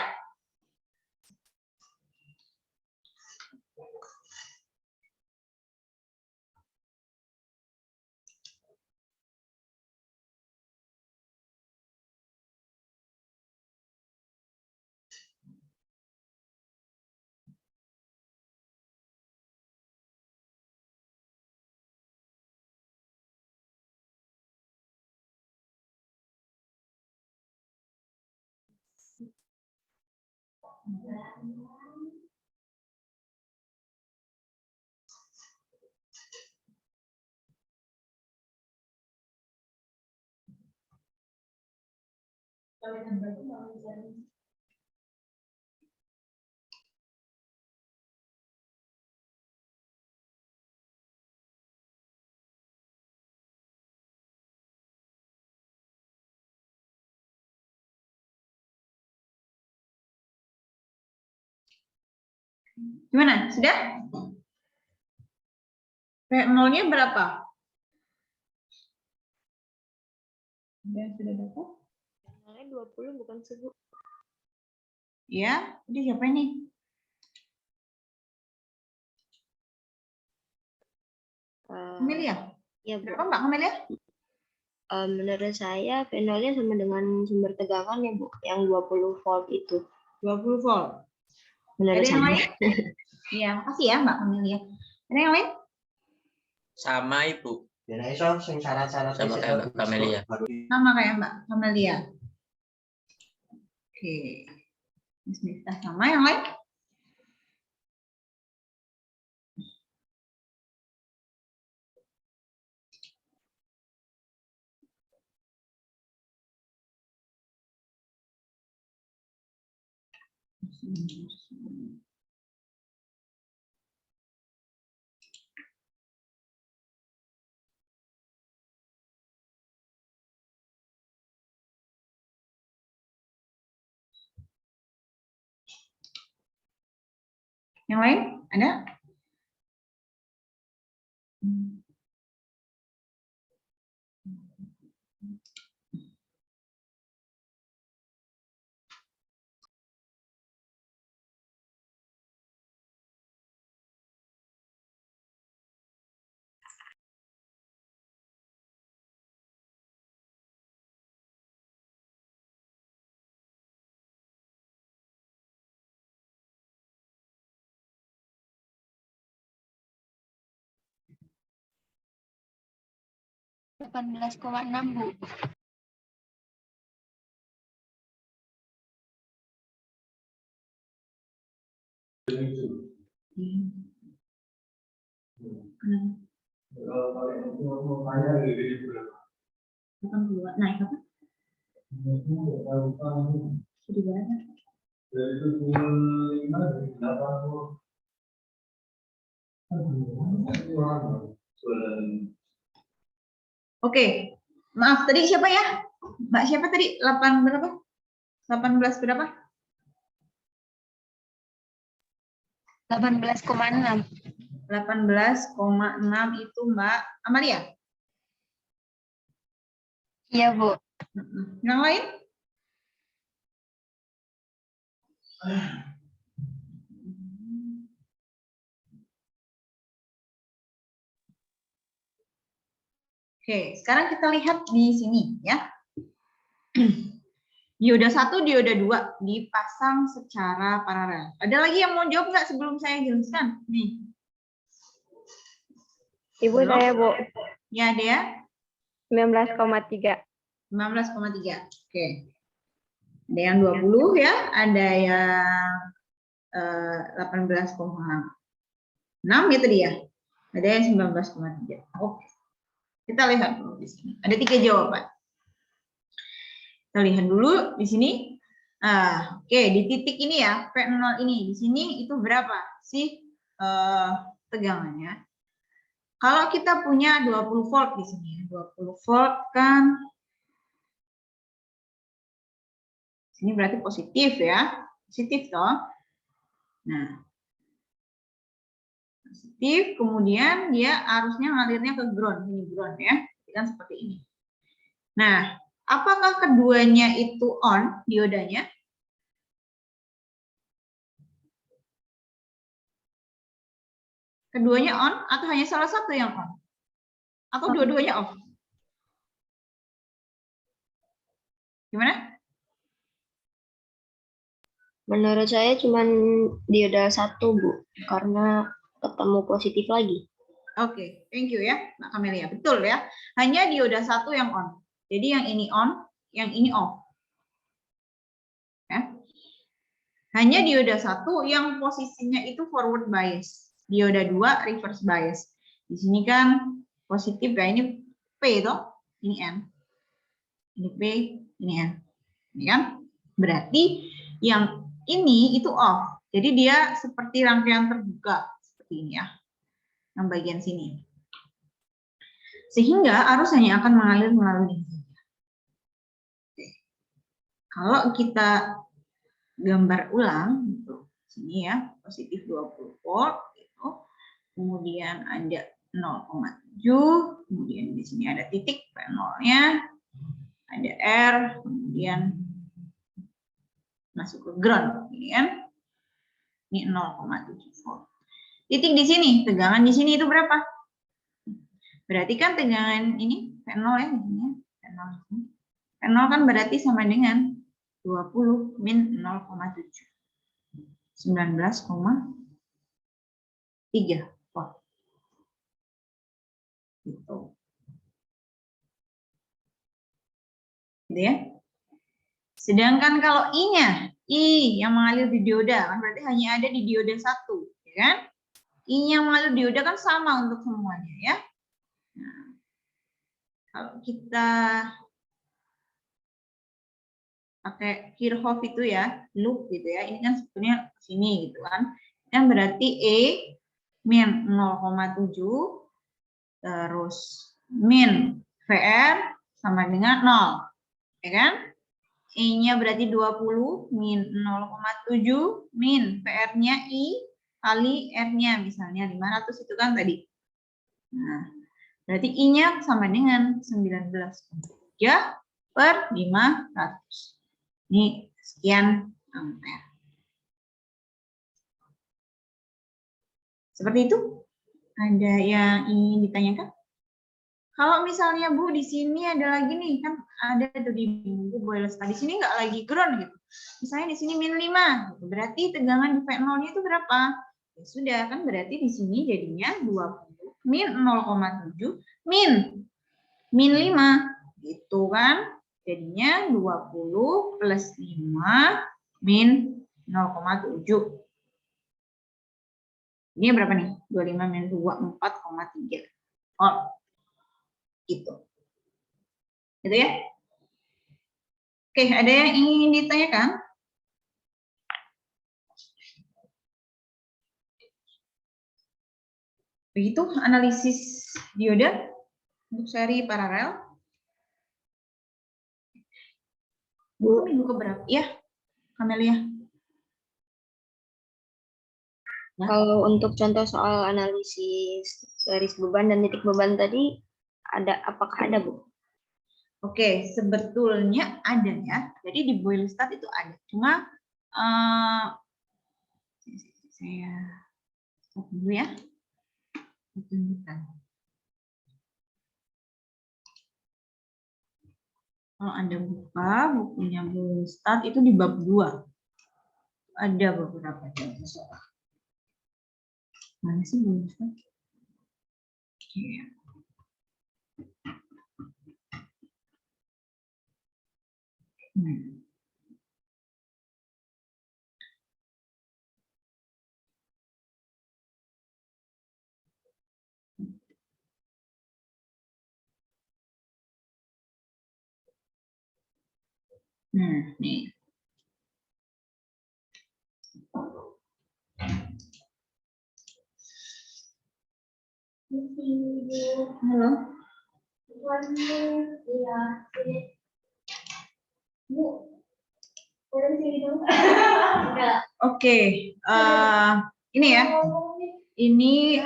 A: Gimana? Sudah? P0-nya berapa? Sudah dapat?
B: Nilai 20 bukan 10.
A: Ya, jadi siapa ini? Amelia?
G: Ya, Bu.
A: Berapa Mbak Amelia?
G: Menurut saya P0-nya sama dengan sumber tegangan ya, Bu, yang 20 volt itu.
A: 20 volt.
G: Menurut
A: Ada yang
G: saya.
A: lain? Iya, makasih ya Mbak Amelia. Ada yang lain?
H: Sama Ibu.
I: Sama kayak Mbak Amelia.
A: Sama kayak Mbak Amelia. Oke. Bismillah, sama yang lain? Yang lain? Ada?
F: $18,6, Bu.
A: Naik apa? Sudah berapa? Oke, maaf tadi siapa ya? Mbak siapa tadi? 8 berapa? 18 berapa?
F: 18,6.
A: 18,6 itu Mbak Amalia.
F: Iya, Bu.
A: Yang lain? Oke, sekarang kita lihat di sini ya. Dioda 1, dioda 2 dipasang secara paralel. Ada lagi yang mau jawab nggak sebelum saya jelaskan? Nih.
B: Ibu
A: Halo?
B: saya, Bu.
A: Ya, dia
B: 19,3.
A: 19,3. Oke. Ada yang 20 ya, ada yang 18,6 itu dia. Ada yang 19,3. Oke. Kita lihat dulu di sini. Ada 3 jawaban. Kita lihat dulu di sini. Oke, di titik ini ya, P0 ini. Di sini itu berapa sih tegangannya? Kalau kita punya 20 volt di sini, 20 volt kan ini berarti positif ya. Positif toh. Nah, positif, kemudian dia arusnya ngalirnya ke ground, ini ground ya, kan seperti ini. Nah, apakah keduanya itu on diodanya? Keduanya on atau hanya salah satu yang on? Atau dua-duanya off? Gimana?
G: Menurut saya cuma dioda 1, Bu, karena ketemu positif lagi.
A: Oke, thank you ya, Mbak Kamelia. Betul ya. Hanya dioda 1 yang on. Jadi yang ini on, yang ini off. Ya. Hanya dioda 1 yang posisinya itu forward bias. Dioda 2 reverse bias. Di sini kan positif ya, ini P toh, ini N. Ini P, ini N. Ini kan? Berarti yang ini itu off. Jadi dia seperti rangkaian terbuka seperti ini ya. Yang bagian sini. Sehingga arus hanya akan mengalir melalui ini. Kalau kita gambar ulang gitu. Sini ya, positif 20 volt gitu. Kemudian ada 0,7, kemudian di sini ada titik P0-nya. Ada R, kemudian masuk ke ground, ini kan? Ini 0,7 volt. Titik di sini, tegangan di sini itu berapa? Berarti kan tegangan ini P0 ya, di sini. P0 kan berarti sama dengan 20 min 0,7. 19,3 volt. Gitu. Gitu ya. Sedangkan kalau I-nya, I yang mengalir di dioda, kan berarti hanya ada di dioda 1, ya kan? I yang mengalir di dioda kan sama untuk semuanya, ya. Nah, kalau kita pakai Kirchhoff itu ya, loop gitu ya, ini kan sebetulnya sini gitu kan. Kan berarti E min 0,7 terus min VR sama dengan 0, ya kan? E-nya berarti 20 min 0,7 min PR-nya I kali R-nya misalnya 500 itu kan tadi. Nah, berarti I-nya sama dengan 19,3 per 500. Ini sekian ampere. Seperti itu. Ada yang ingin ditanyakan? Kalau misalnya Bu di sini ada lagi nih, kan ada tuh di buku boiler di sini nggak lagi ground gitu. Misalnya di sini min 5, gitu. Berarti tegangan di P0-nya itu berapa? Ya sudah kan berarti di sini jadinya 20 min 0,7 min 5 gitu kan. Jadinya 20 plus 5 min 0,7. Ini berapa nih? 25 min 2, 4,3. Oh. Gitu. Gitu ya. Oke, ada yang ingin ditanyakan? Begitu analisis dioda untuk seri paralel. Bu, minggu keberapa? Ya, Kamelia. Ya.
G: Kalau untuk contoh soal analisis garis beban dan titik beban tadi, apakah ada, Bu?
A: Oke, sebetulnya ada ya. Jadi di boiler stat itu ada. Cuma saya stop dulu ya. Tunjukkan. Kalau Anda buka bukunya boiler stat itu di bab 2. Ada beberapa contoh soal. Mana sih boiler stat? Oke. Nah, nih. Halo. Oke, ini ya. Ini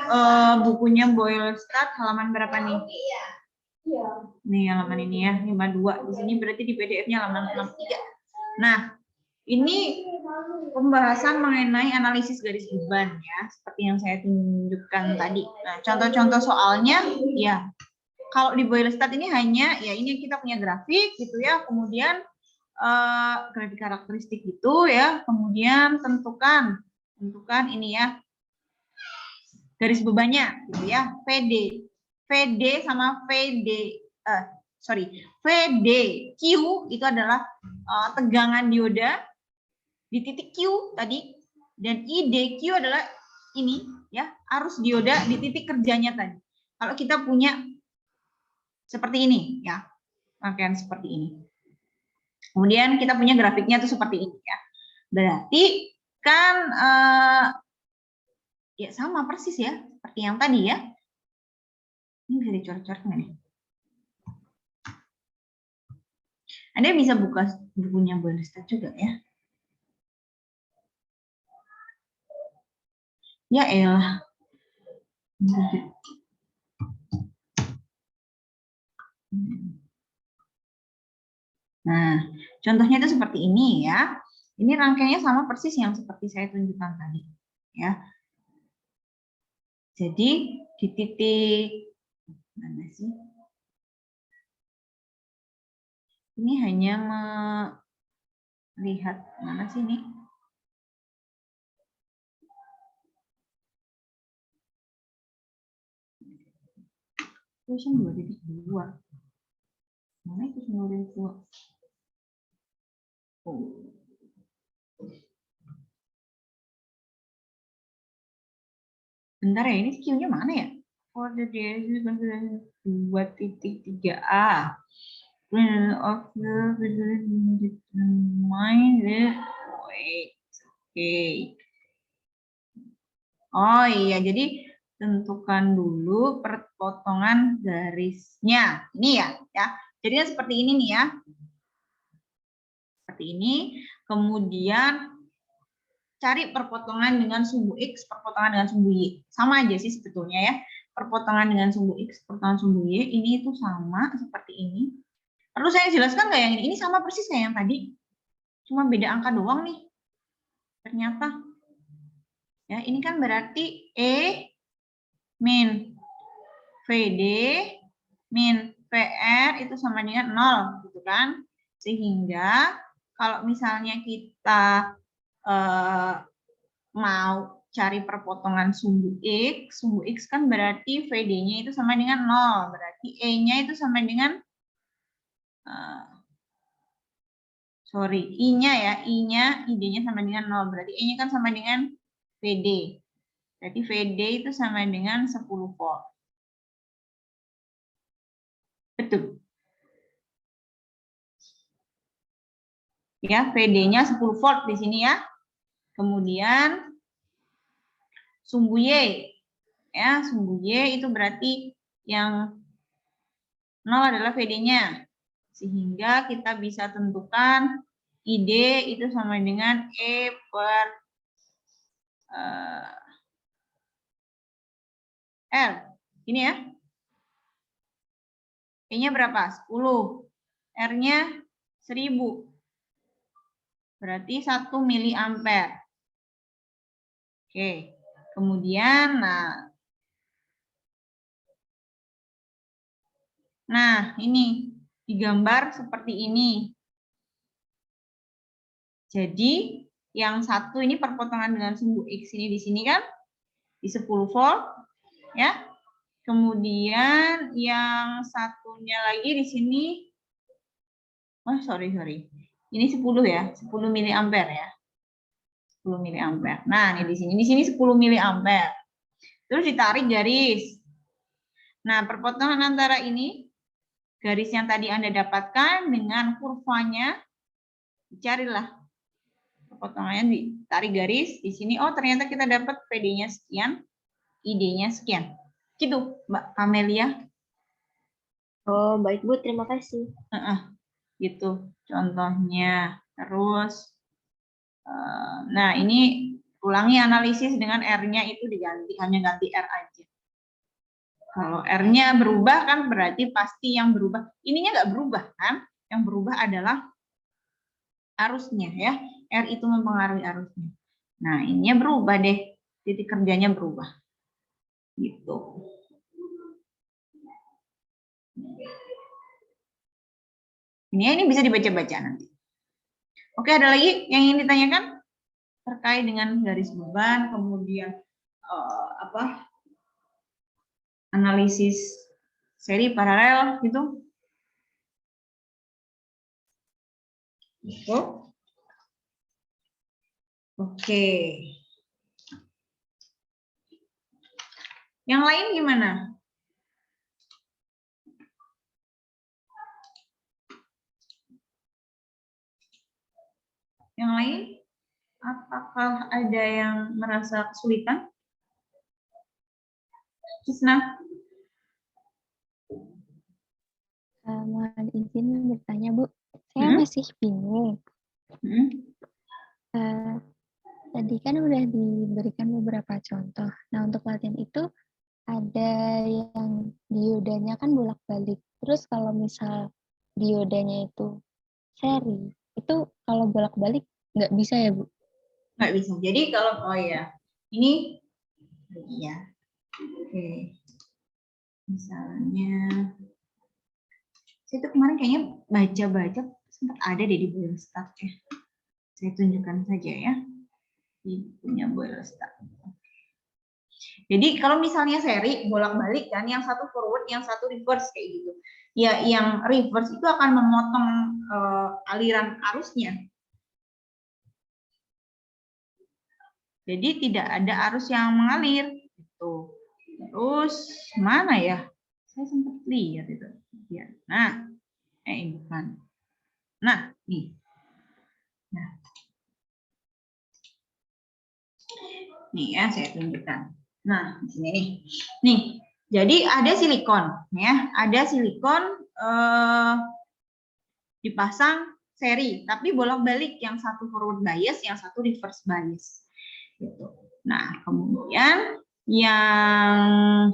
A: bukunya Boyle Start halaman berapa nih? Nih halaman ini ya, 52. Di sini berarti di PDF-nya halaman 63. Nah, ini pembahasan mengenai analisis garis beban ya, seperti yang saya tunjukkan tadi. Nah, contoh-contoh soalnya ya, kalau di Boylestad ini hanya ya ini kita punya grafik gitu ya, kemudian grafik karakteristik gitu ya, kemudian tentukan ini ya garis bebannya gitu ya, VD sama VDQ itu adalah tegangan dioda di titik Q tadi, dan IDQ adalah ini ya, arus dioda di titik kerjanya tadi. Kalau kita punya seperti ini ya, rangkaian seperti ini. Kemudian kita punya grafiknya tuh seperti ini ya. Berarti kan ya sama persis ya, seperti yang tadi ya. Ini bisa dicoret-coret nggak nih? Anda bisa buka bukunya Boylestad juga ya. Ya elah. Nah, contohnya itu seperti ini ya. Ini rangkaiannya sama persis yang seperti saya tunjukkan tadi ya. Jadi di titik mana sih? Ini hanya melihat mana sih ini? Question 2.2. Mana itu 2.2? Oh. Bentar ya, ini Q-nya mana ya? For the DSU 2.3a. Of the determine the weight. Oke. Oh iya, jadi tentukan dulu perpotongan garisnya. Ini ya. Jadi kan seperti ini nih ya. Seperti ini. Kemudian cari perpotongan dengan sumbu X, perpotongan dengan sumbu Y. Sama aja sih sebetulnya ya. Perpotongan dengan sumbu X, perpotongan sumbu Y, ini itu sama seperti ini. Perlu saya jelaskan nggak yang ini? Ini sama persis kayak yang tadi. Cuma beda angka doang nih. Ternyata. Ya, ini kan berarti E min VD min VR itu sama dengan 0, gitu kan? Sehingga kalau misalnya kita mau cari perpotongan sumbu X kan berarti VD-nya itu sama dengan 0. Berarti E-nya itu sama dengan I-nya ya, ID-nya sama dengan 0. Berarti E-nya kan sama dengan VD. Berarti VD itu sama dengan 10 volt. Betul. Ya, VD-nya 10 volt di sini ya. Kemudian sumbu Y. Ya, sumbu Y itu berarti yang 0 adalah VD-nya. Sehingga kita bisa tentukan ID itu sama dengan E per L. Ini ya. E-nya berapa? 10. R-nya 1000. Berarti 1 miliampere. Oke. Kemudian, nah ini digambar seperti ini. Jadi, yang satu ini perpotongan dengan sumbu X ini di sini kan, di 10 volt. Ya. Kemudian yang satunya lagi di sini, sorry. Ini 10 ya, 10 miliampere ya. 10 miliampere. Nah, ini di sini 10 miliampere. Terus ditarik garis. Nah, perpotongan antara ini, garis yang tadi Anda dapatkan dengan kurvanya, dicarilah. Perpotongannya ditarik garis. Di sini, oh ternyata kita dapat PD-nya sekian, ID-nya sekian. Gitu, Mbak Kamelia.
G: Oh, baik Bu, terima kasih.
A: Gitu contohnya. Terus, nah ini ulangi analisis dengan R-nya itu diganti, hanya ganti R aja. Kalau R-nya berubah kan berarti pasti yang berubah. Ininya nggak berubah kan? Yang berubah adalah arusnya ya. R itu mempengaruhi arusnya. Nah, ininya berubah deh. Titik kerjanya berubah. Gitu. Ini bisa dibaca-baca nanti. Oke, ada lagi yang ingin ditanyakan terkait dengan garis beban, kemudian analisis seri paralel gitu. Oke. Yang lain gimana? Yang lain? Apakah ada yang merasa kesulitan? Kisna?
J: Mohon izin bertanya, Bu. Saya masih bingung. Tadi kan udah diberikan beberapa contoh. Nah, untuk latihan itu ada yang diodanya kan bolak-balik. Terus kalau misal diodanya itu seri, itu kalau bolak-balik nggak bisa ya, Bu?
A: Nggak bisa. Jadi kalau, oh ya, ini, ya. Oke. Misalnya, saya tuh kemarin kayaknya baca-baca sempat ada deh di Boylestat ya. Saya tunjukkan saja ya. Di punya Boylestat. Jadi kalau misalnya seri bolak-balik kan, yang satu forward, yang satu reverse kayak gitu. Ya, yang reverse itu akan memotong aliran arusnya. Jadi tidak ada arus yang mengalir. Gitu. Terus mana ya? Saya sempat lihat itu. Ya. Nah, bukan. Nah, nih. Nah. Nih ya, saya tunjukkan. Nah, di sini nih. Nih, jadi ada silikon ya, ada silikon dipasang seri, tapi bolak-balik, yang satu forward bias, yang satu reverse bias. Gitu. Nah, kemudian yang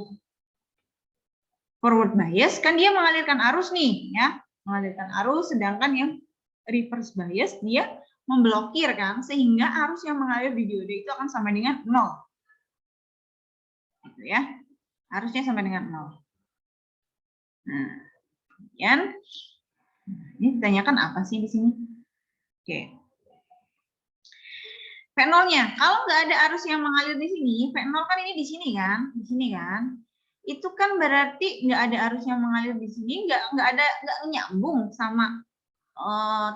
A: forward bias kan dia mengalirkan arus nih ya, mengalirkan arus, sedangkan yang reverse bias dia memblokir kan, sehingga arus yang mengalir di dioda itu akan sama dengan 0. Gitu ya. Harusnya sama dengan 0. Nah, kemudian ini ditanyakan apa sih di sini? Oke. V0-nya, kalau nggak ada arus yang mengalir di sini, V0 kan ini di sini kan, itu kan berarti nggak ada arus yang mengalir di sini, nggak nyambung sama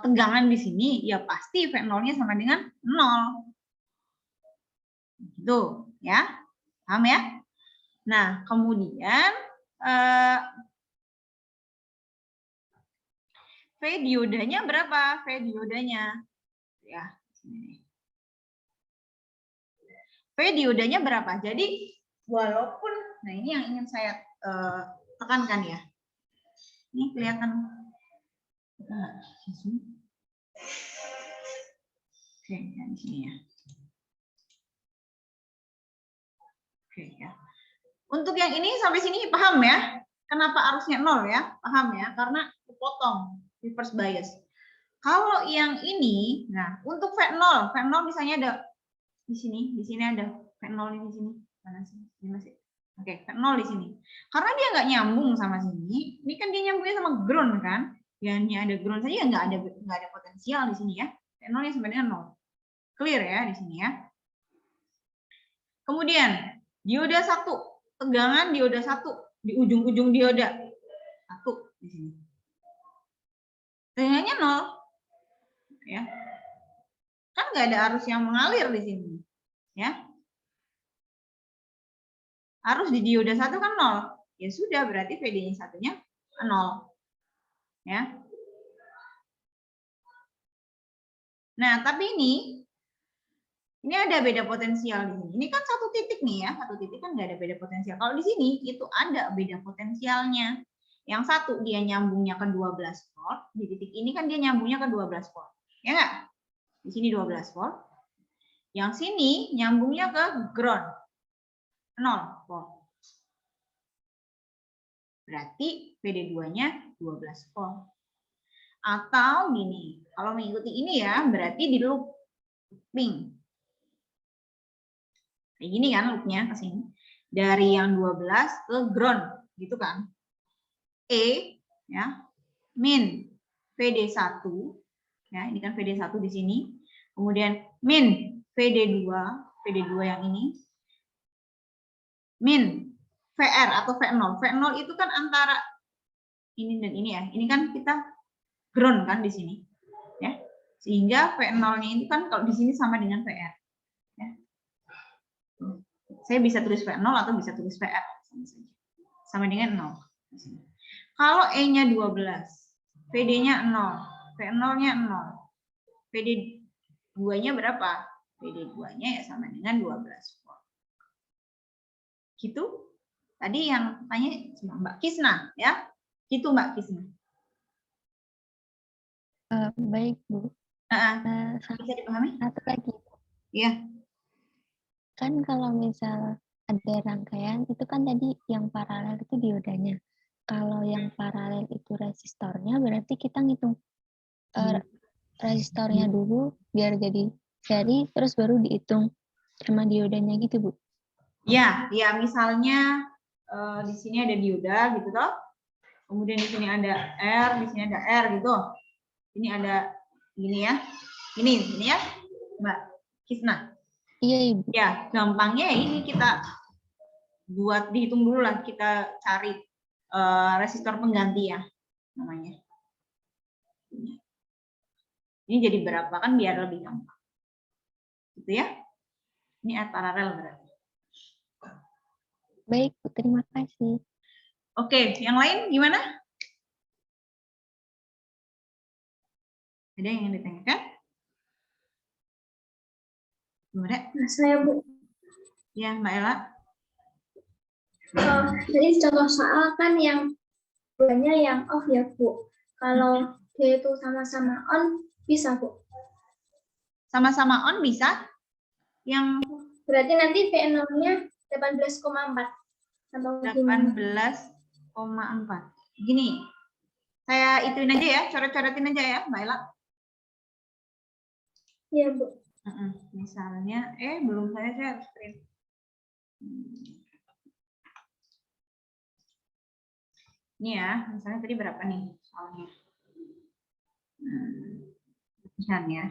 A: tegangan di sini, ya pasti V0-nya sama dengan 0. Gitu ya, paham ya? Nah, kemudian V diodanya berapa? V diodanya ya, V diodanya berapa? Jadi walaupun, nah ini yang ingin saya tekankan ya. Ini kelihatan. Oke, di sini ya. Oke ya. Untuk yang ini sampai sini paham ya? Kenapa arusnya 0 ya? Paham ya? Karena kepotong reverse bias. Kalau yang ini, nah untuk V0 misalnya ada di sini ada V0 di sini. Mana sih? Ini masih. Oke, V0 di sini. Karena dia nggak nyambung sama sini, ini kan dia nyambungnya sama ground kan? Ya, ini ada ground saja nggak ada potensial di sini ya. V0-nya sama dengan 0. Clear ya di sini ya. Kemudian dioda 1, tegangan dioda 1 di ujung-ujung dioda 1 di sini. Tegangannya 0. Ya. Kan nggak ada arus yang mengalir di sini. Ya. Arus di dioda 1 kan 0. Ya sudah, berarti VD-nya satunya 0. Ya. Nah, tapi ini ada beda potensial di sini. Ini kan satu titik nih ya, satu titik kan nggak ada beda potensial. Kalau di sini itu ada beda potensialnya. Yang satu dia nyambungnya ke 12 volt, di titik ini kan dia nyambungnya ke 12 volt. Ya nggak? Di sini 12 volt. Yang sini nyambungnya ke ground. 0 volt. Berarti PD2-nya 12 volt. Atau gini, kalau mengikuti ini ya, berarti di loop Looping. Kayak gini kan loopnya ke sini. Dari yang 12 ke ground, gitu kan. E, ya, min VD1, ya, ini kan VD1 di sini. Kemudian min VD2 yang ini. Min VR atau V0. V0 itu kan antara ini dan ini ya. Ini kan kita ground kan di sini. Ya. Sehingga V0-nya itu kan kalau di sini sama dengan VR. Ya. Saya bisa tulis V0 atau bisa tulis VR. Sama dengan 0. Kalau E-nya 12, PD-nya 0, V0-nya 0, PD2-nya berapa? PD2-nya ya sama dengan 12 volt. Gitu. Tadi yang tanya Mbak Kisna, ya? Gitu Mbak Kisna.
J: Baik, Bu.
A: Bisa dipahami?
J: Satu lagi.
A: Iya.
J: Kan kalau misal ada rangkaian, itu kan tadi yang paralel itu diodanya. Kalau yang paralel itu resistornya, berarti kita ngitung resistornya dulu, biar jadi seri, terus baru dihitung sama diodanya gitu, Bu.
A: Ya, ya misalnya di sini ada dioda gitu toh. Kemudian di sini ada R, di sini ada R gitu. Ini ada gini ya. Ini ya, Mbak Kisna.
J: Iya, Ibu.
A: Ya, gampangnya ini kita buat dihitung dulu lah, kita cari resistor pengganti ya namanya. Ini jadi berapa kan biar lebih gampang. Gitu ya. Ini paralel berarti.
J: Baik, Bu, terima kasih.
A: Oke, yang lain gimana? Ada yang ditanyakan? Gimana?
F: Saya, Bu.
A: Ya, Mbak Ella.
F: Jadi contoh soal kan yang duanya yang off ya, Bu. Kalau dia itu sama-sama on, bisa, Bu?
A: Sama-sama on bisa? Yang
F: berarti nanti V0-nya 18,4. Atau
A: 18,4. Gini, saya ituin aja ya, coret-coretin aja ya, Mbak Ella.
F: Iya, Bu.
A: Misalnya, belum saya harus print. Ini ya, misalnya tadi berapa nih soalnya? Latihan ya.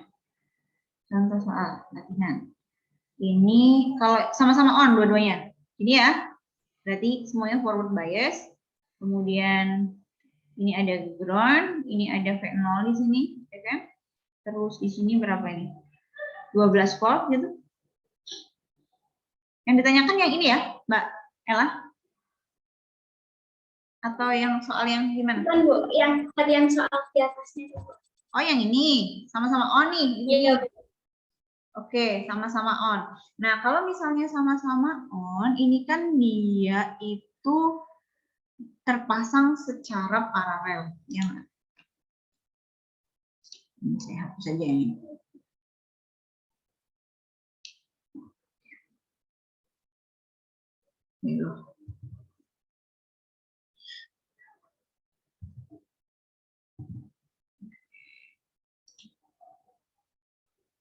A: Contoh soal latihan. Ini kalau sama-sama on dua-duanya. Ini ya, berarti semuanya forward bias. Kemudian ini ada ground, ini ada V0 di sini, ya kan? Terus di sini berapa ini? 12 volt gitu. Yang ditanyakan yang ini ya, Mbak Ella? Atau yang soal yang gimana?
F: Bukan, Bu, yang tadi yang soal di atasnya.
A: Oh, yang ini sama-sama on nih.
F: Iya.
A: Oke, sama-sama on. Nah, kalau misalnya sama-sama on, ini kan dia itu terpasang secara paralel. Ya nggak? Ini saya hapus saja ini.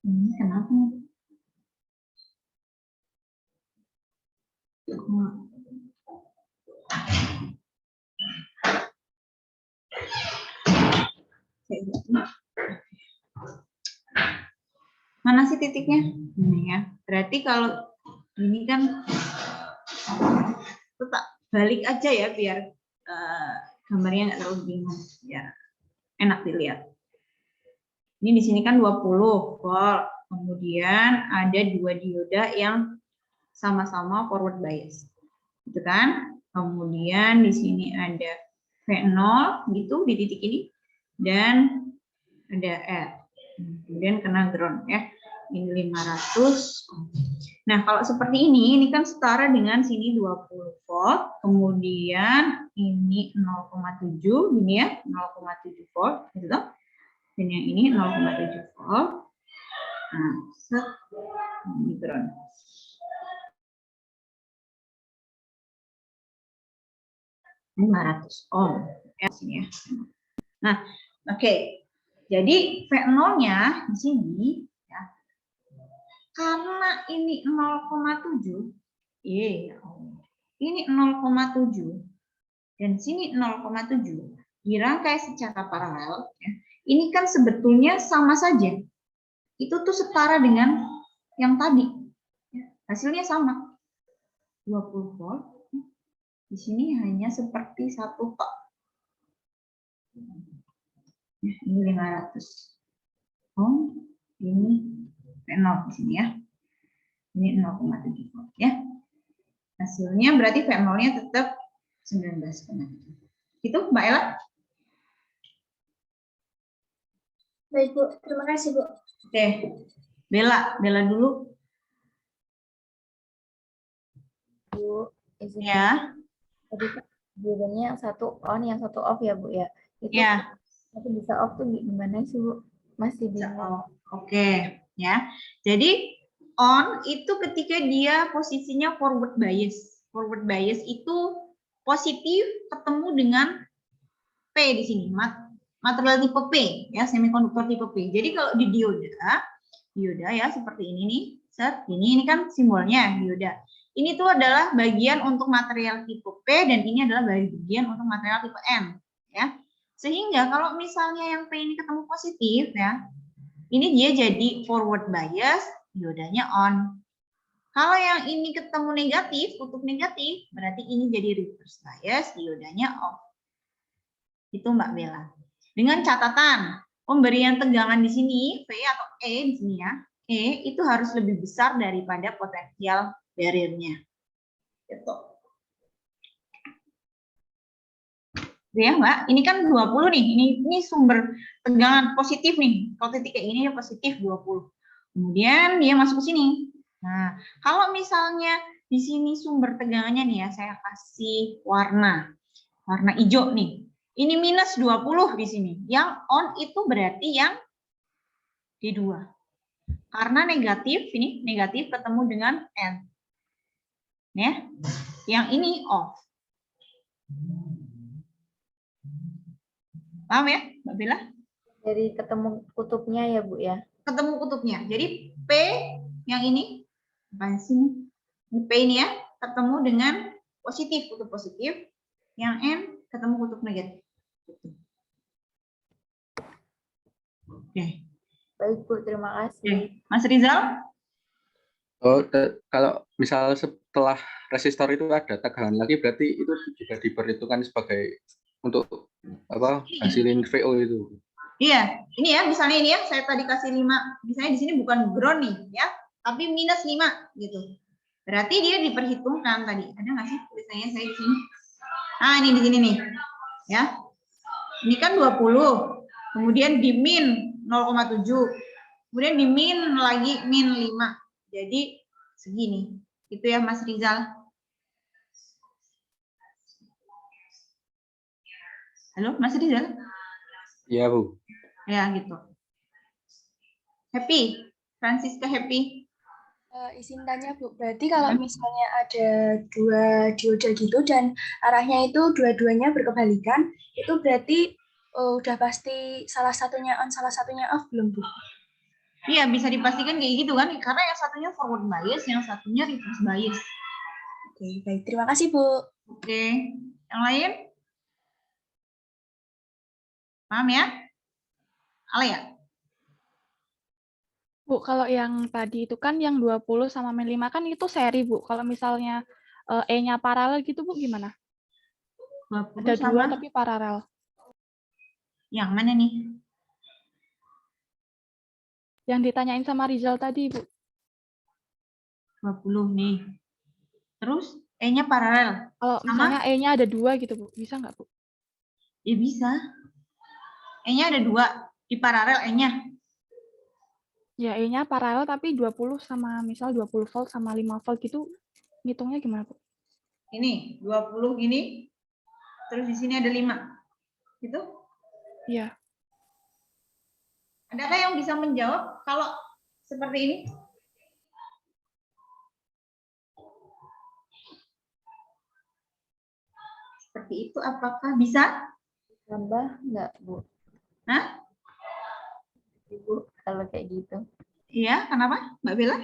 A: Ini kenapa? Mana sih titiknya? Ini ya. Berarti kalau ini kan tetap balik aja ya biar gambarnya nggak terlalu bingung, biar enak dilihat. Ini di sini kan 20 volt. Kemudian ada dua dioda yang sama-sama forward bias. Gitu kan? Kemudian di sini ada V0 gitu di titik ini dan ada R. Kemudian kena ground ya. Ini 500. Nah, kalau seperti ini kan setara dengan sini 20 volt, kemudian ini 0,7, ini ya, 0,7 volt gitu. Dan yang ini 0,7 volt. Nah, set ini ground. Ini 500 ohm ya sini ya. Nah, oke. Jadi V0-nya di sini ya. karena ini 0,7, ini 0,7 dan sini 0,7 dirangkai secara paralel, ya. Ini kan sebetulnya sama saja. Itu tuh setara dengan yang tadi. Hasilnya sama. 20 volt. Di sini hanya seperti satu tok. Ini 500 ohm, ini V0 di sini ya. Ini 0,7 volt ya. Hasilnya berarti V0-nya tetap 19,7. Itu Mbak Ella?
F: Baik, Bu. Terima kasih, Bu.
A: Oke. Bella dulu.
C: Bu, izin
A: Ya.
C: tadi kan diodannya yang satu on, yang satu off ya, Bu ya. Itu
A: Ya.
C: tapi bisa off tuh gimana sih, Bu? Masih bingung.
A: Oke, ya. Jadi on itu ketika dia posisinya forward bias. Forward bias itu positif ketemu dengan P di sini, material tipe P ya, semikonduktor tipe P. Jadi kalau di dioda ya seperti ini nih. Set, ini kan simbolnya dioda. Ini tuh adalah bagian untuk material tipe P dan ini adalah bagian untuk material tipe N ya. Sehingga kalau misalnya yang P ini ketemu positif ya, ini dia jadi forward bias, diodanya on. Kalau yang ini ketemu negatif, kutub negatif, berarti ini jadi reverse bias, diodanya off. Itu Mbak Bella. Dengan catatan, pemberian tegangan di sini, V atau E di sini ya, E itu harus lebih besar daripada potensial barrier-nya. Gitu. Ya Mbak, ini kan 20 nih, ini sumber tegangan positif nih, kalau titik kayak ini positif 20. Kemudian dia masuk ke sini. Nah, kalau misalnya di sini sumber tegangannya nih ya, saya kasih warna hijau nih. Ini minus 20 di sini. Yang on itu berarti yang D2. Karena negatif, ini negatif ketemu dengan N. Ya. Yang ini off. Paham ya, Mbak Bella?
C: Dari ketemu kutubnya ya, Bu ya.
A: Ketemu kutubnya. Jadi P yang ini, apa sini? Ini P ini ya, ketemu dengan positif, kutub positif. Yang N ketemu kutub negatif. Oke.
C: Baik, Bu, terima kasih.
A: Oke. Mas Rizal?
D: Oh, kalau misal setelah resistor itu ada tegangan lagi, berarti itu juga diperhitungkan sebagai untuk apa hasilin VO itu.
A: Iya, ini ya, misalnya ini ya, saya tadi kasih 5, misalnya di sini bukan ground nih, ya, tapi minus 5 gitu. Berarti dia diperhitungkan tadi. Ada nggak sih tulisannya saya di sini? Ah, ini di sini nih. Ya. Ini kan 20. Kemudian di min 0,7. Kemudian di min lagi min 5. Jadi segini. Itu ya Mas Rizal. Halo, Mas Rizal?
D: Iya, Bu.
A: Ya, gitu. Happy. Francisca happy.
K: Izin tanya Bu, berarti kalau misalnya ada dua dioda gitu dan arahnya itu dua-duanya berkebalikan, itu berarti udah pasti salah satunya on, salah satunya off belum Bu?
A: Iya, bisa dipastikan kayak gitu kan, karena yang satunya forward bias, yang satunya reverse bias.
K: Oke, baik. Terima kasih Bu.
A: Oke, yang lain? Paham ya? Alia?
L: Bu, kalau yang tadi itu kan yang 20 sama min 5 kan itu seri, Bu. Kalau misalnya E-nya paralel gitu, Bu, gimana? Ada dua tapi paralel.
A: Yang mana nih?
L: Yang ditanyain sama Rizal tadi, Bu.
A: 20 nih. Terus E-nya paralel.
L: Kalau misalnya E-nya ada dua gitu, Bu. Bisa nggak, Bu?
A: Ya bisa. E-nya ada dua. Di paralel E-nya.
L: Ya, E-nya paralel tapi 20 sama misal 20 volt sama 5 volt gitu, ngitungnya gimana, Bu?
A: Ini, 20 gini, terus di sini ada 5. Gitu?
L: Iya.
A: Adakah yang bisa menjawab kalau seperti ini? Seperti itu, apakah bisa?
C: Tambah nggak, Bu?
A: Hah?
C: Ibu, kalau kayak gitu.
A: Iya, kenapa Mbak Bella?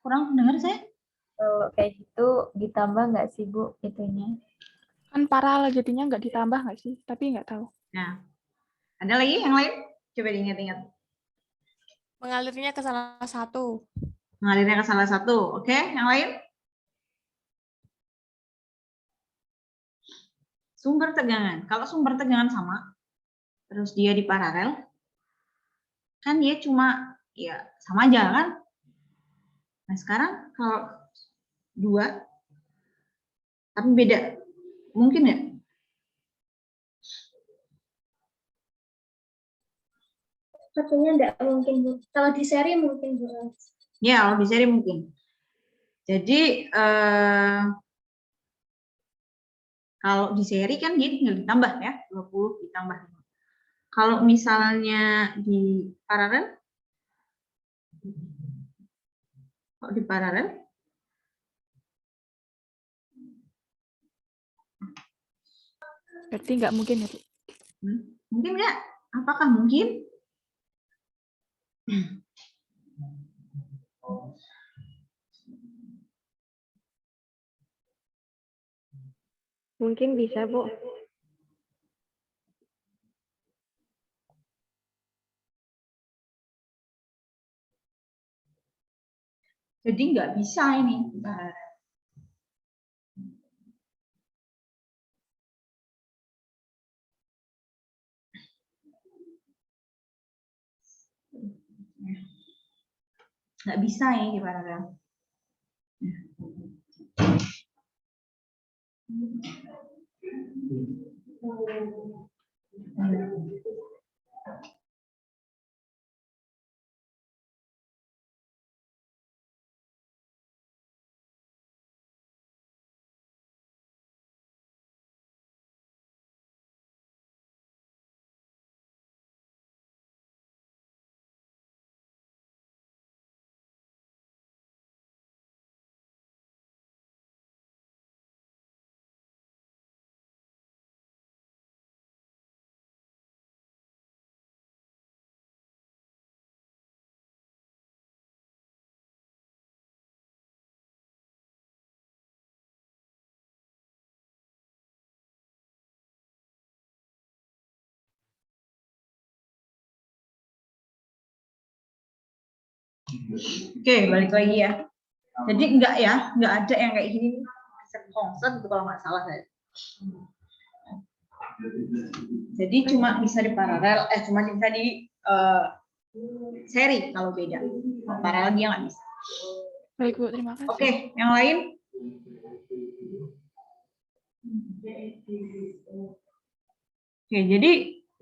A: Kurang dengar saya?
C: Kalau kayak gitu ditambah nggak sih Bu itunya?
L: Kan paralel jadinya nggak ditambah nggak sih? Tapi nggak tahu.
A: Nah, ada lagi yang lain? Coba diingat-ingat.
E: Mengalirnya ke salah satu.
A: Mengalirnya ke salah satu. Oke, yang lain? Sumber tegangan. Kalau sumber tegangan sama, terus dia di paralel, kan dia cuma ya sama aja kan? Nah sekarang kalau dua, tapi beda, mungkin nggak?
F: Sepertinya tidak mungkin, Bu. Kalau di seri mungkin, Bu.
A: Ya, kalau di seri mungkin. Jadi kalau di seri kan dia tinggal ditambah ya, 20 ditambah 5. Kalau misalnya di paralel,
L: Berarti nggak mungkin ya, Bu?
A: Mungkin nggak? Apakah mungkin?
B: Mungkin bisa, Bu.
A: Jadi nggak bisa ini. Nggak bisa ya di paralel. Oke, balik lagi ya. Jadi enggak ada yang kayak gini. Konsep itu kalau nggak salah saya. Jadi cuma bisa di paralel, cuma bisa di seri kalau beda. Paralel dia nggak bisa.
L: Baik, Bu. Terima kasih.
A: Oke, yang lain? Oke, jadi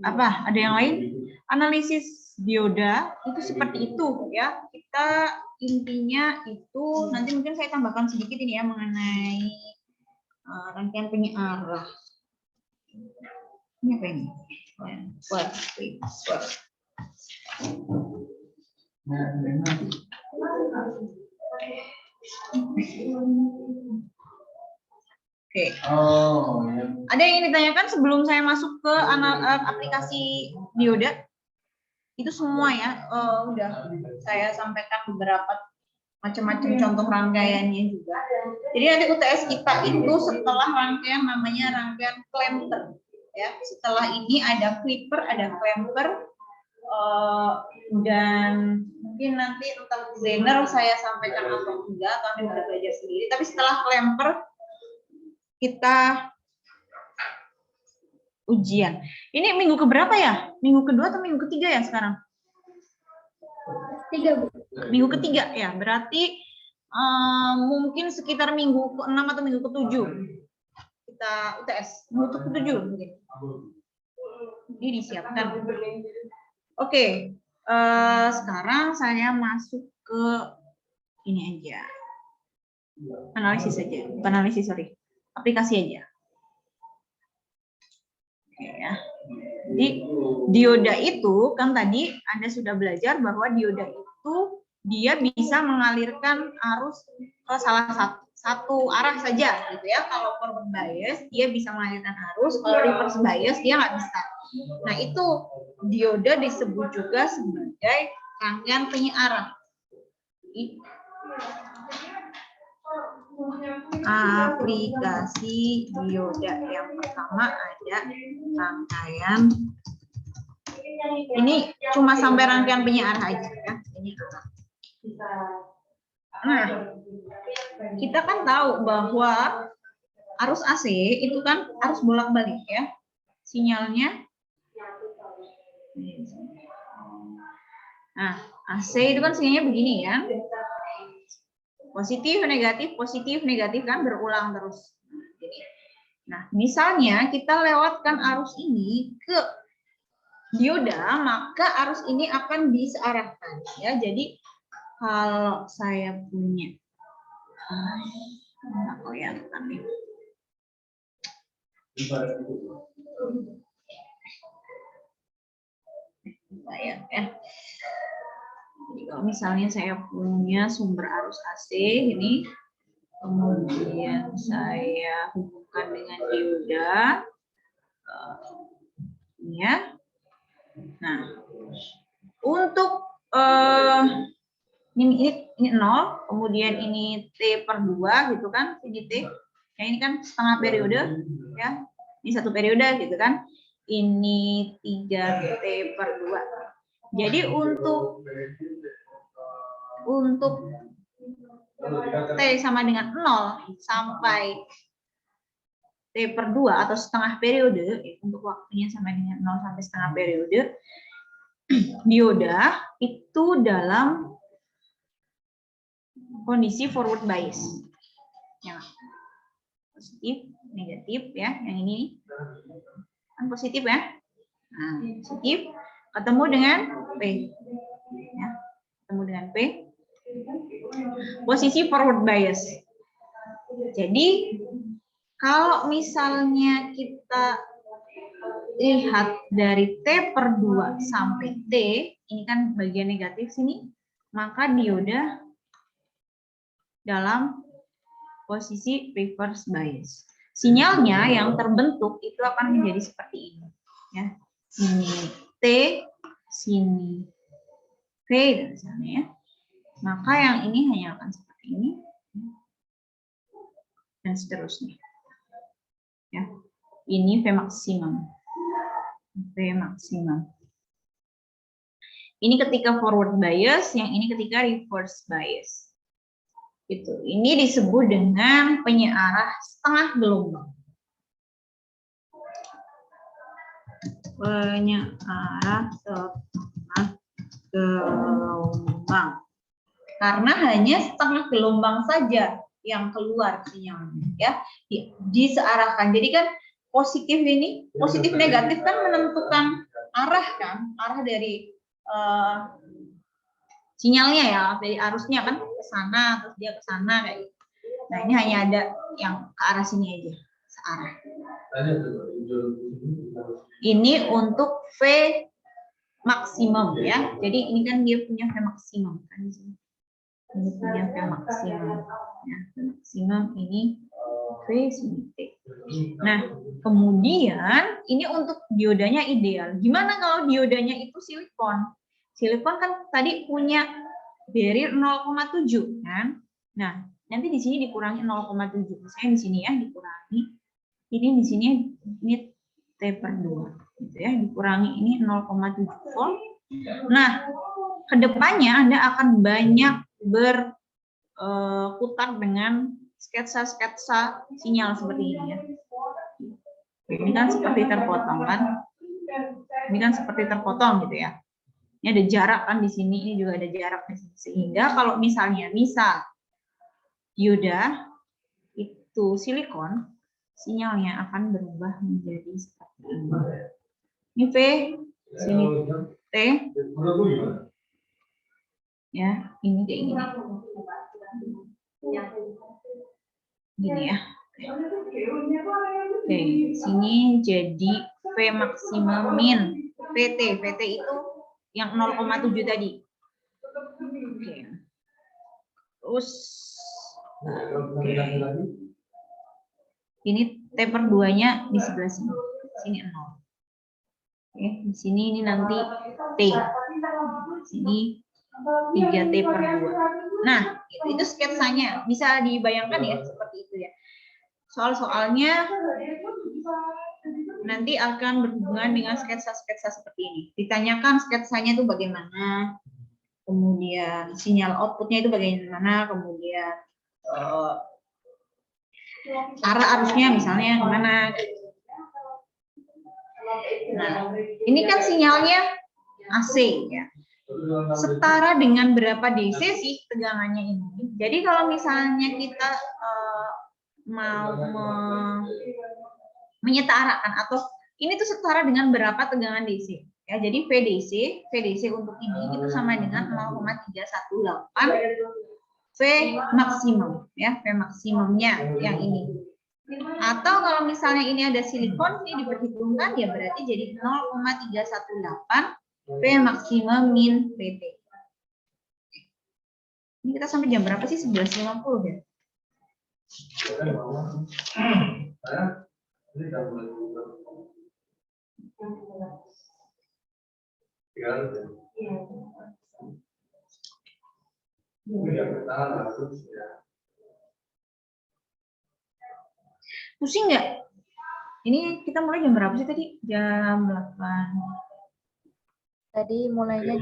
A: apa? Ada yang lain? Analisis dioda itu seperti itu ya. Kita intinya itu nanti mungkin saya tambahkan sedikit ini ya mengenai rangkaian penyiarah. Ini apa ini? Oke. Ada yang ingin ditanyakan sebelum saya masuk ke aplikasi dioda? Itu semua ya, udah saya sampaikan beberapa macam-macam contoh rangkaiannya juga. Jadi nanti UTS kita itu setelah rangkaian namanya rangkaian clamper. Ya, setelah ini ada clipper, ada clamper, dan mungkin nanti tentang designer saya sampaikan atau enggak, atau Anda belajar sendiri. Tapi setelah clamper kita ujian. Ini minggu keberapa ya? Minggu kedua atau minggu ketiga ya sekarang?
F: 3, Bu.
A: Minggu ketiga ya, berarti mungkin sekitar minggu ke-6 atau minggu ke-7 kita UTS. Minggu ke-7 mungkin. Ini disiapkan. Oke, sekarang saya masuk ke ini aja. Analisis aja, bukan analisis, sorry. Aplikasi aja. Oke ya. Jadi dioda itu kan tadi Anda sudah belajar bahwa dioda itu dia bisa mengalirkan arus ke salah satu arah saja gitu ya. Kalau forward bias dia bisa mengalirkan arus, kalau reverse bias dia nggak bisa. Nah itu dioda disebut juga sebagai rangkaian penyiarah. aplikasi dioda. Yang pertama ada rangkaian. Ini cuma sampai rangkaian penyiar aja ya. Ini arah. Nah, kita kan tahu bahwa arus AC itu kan arus bolak-balik ya. Sinyalnya. Nah, AC itu kan sinyalnya begini ya. Positif, negatif kan berulang terus. Nah, misalnya kita lewatkan arus ini ke dioda, maka arus ini akan disearahkan ya. Jadi kalau saya punya Jadi kalau misalnya saya punya sumber arus AC ini, kemudian saya hubungkan dengan dioda, ya. Nah, untuk ini 0, kemudian ini T per 2 gitu kan, ini T. Ya, ini kan setengah periode ya. Ini 1 periode gitu kan. Ini 3 T per 2. Jadi untuk T sama dengan 0 sampai T per 2 atau setengah periode, untuk waktunya sama dengan 0 sampai setengah periode, dioda itu dalam kondisi forward bias. Ya. Positif, negatif ya, yang ini kan positif ya. Nah, positif ketemu dengan P. Ya. Ketemu dengan P. Posisi forward bias. Jadi kalau misalnya kita lihat dari T per 2 sampai T, ini kan bagian negatif sini, maka dioda dalam posisi reverse bias. Sinyalnya yang terbentuk itu akan menjadi seperti ini. Ya. Ini T, sini V, dan misalnya ya. Maka yang ini hanya akan seperti ini. Dan seterusnya. Ya. Ini V maksimum. V maksimum. Ini ketika forward bias, yang ini ketika reverse bias. Itu. Ini disebut dengan penyearah setengah gelombang. Penyearah setengah gelombang. Karena hanya setengah gelombang saja yang keluar sinyalnya, ya, disearahkan. Jadi kan positif ini, positif negatif kan menentukan arah kan, arah dari sinyalnya ya, dari arusnya kan ke sana, terus dia ke sana kayak gitu. Nah, ini hanya ada yang ke arah sini aja, searah. Ini untuk V maksimum ya. Jadi ini kan dia punya V maksimum kan di sini. Ini punya V maksimum. Ya, V maksimum ini V sini T. Nah, kemudian ini untuk diodanya ideal. Gimana kalau diodanya itu silikon? Silikon kan tadi punya barrier 0,7 kan. Nah, nanti di sini dikurangi 0,7. Misalnya di sini ya dikurangi. Ini di sini ini T per 2 gitu ya, dikurangi ini 0,7 volt. Nah, kedepannya Anda akan banyak berputar dengan sketsa-sketsa sinyal seperti ini ya. Ini kan seperti terpotong kan? Ini kan seperti terpotong gitu ya. Ini ada jarak kan di sini, ini juga ada jarak di sini. Sehingga kalau misalnya dioda itu silikon, sinyalnya akan berubah menjadi seperti ini. Ini V, sini T. Ya, ini kayak gini. Gini ya. Oke, sini jadi V maksimum min, VT. VT itu yang 0,7 tadi. Oke. Terus oke. Ini T per 2-nya di sebelah sini. Sini 0. Oke, di sini ini nanti T. Sini 3T/2. Nah, itu sketsanya. Bisa dibayangkan ya seperti itu ya. Soal-soalnya nanti akan berhubungan dengan sketsa-sketsa seperti ini. Ditanyakan sketsanya itu bagaimana, kemudian sinyal outputnya itu bagaimana, kemudian arah arusnya misalnya kemana. Nah, ini kan sinyalnya AC ya. Setara dengan berapa DC sih tegangannya ini. Jadi kalau misalnya kita mau menyetarakan atau ini tuh setara dengan berapa tegangan DC. Ya, jadi VDC untuk ini itu sama dengan 0,318 V maksimum ya, V maksimumnya yang ini. Atau kalau misalnya ini ada silikon ini diperhitungkan ya berarti jadi 0,318 V maksimum min VT. Ini kita sampai jam berapa sih? 11.50 ya. Pusing nggak? Ini kita mulai jam berapa sih tadi? Jam 8.
C: Tadi mulainya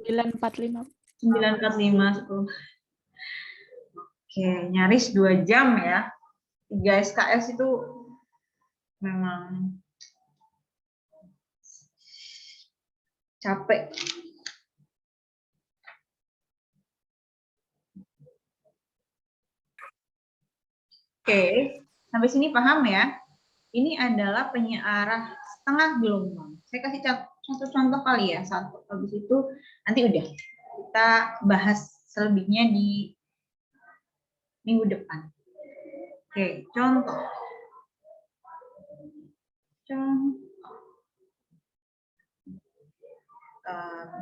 L: 9.45.
A: 9.45 10. Oke, nyaris 2 jam ya. 3 SKS itu memang capek. Oke, sampai sini paham ya? Ini adalah penyearah setengah gelombang. Saya kasih contoh kali ya, satu. Habis itu nanti udah kita bahas selebihnya di minggu depan. Oke, contoh.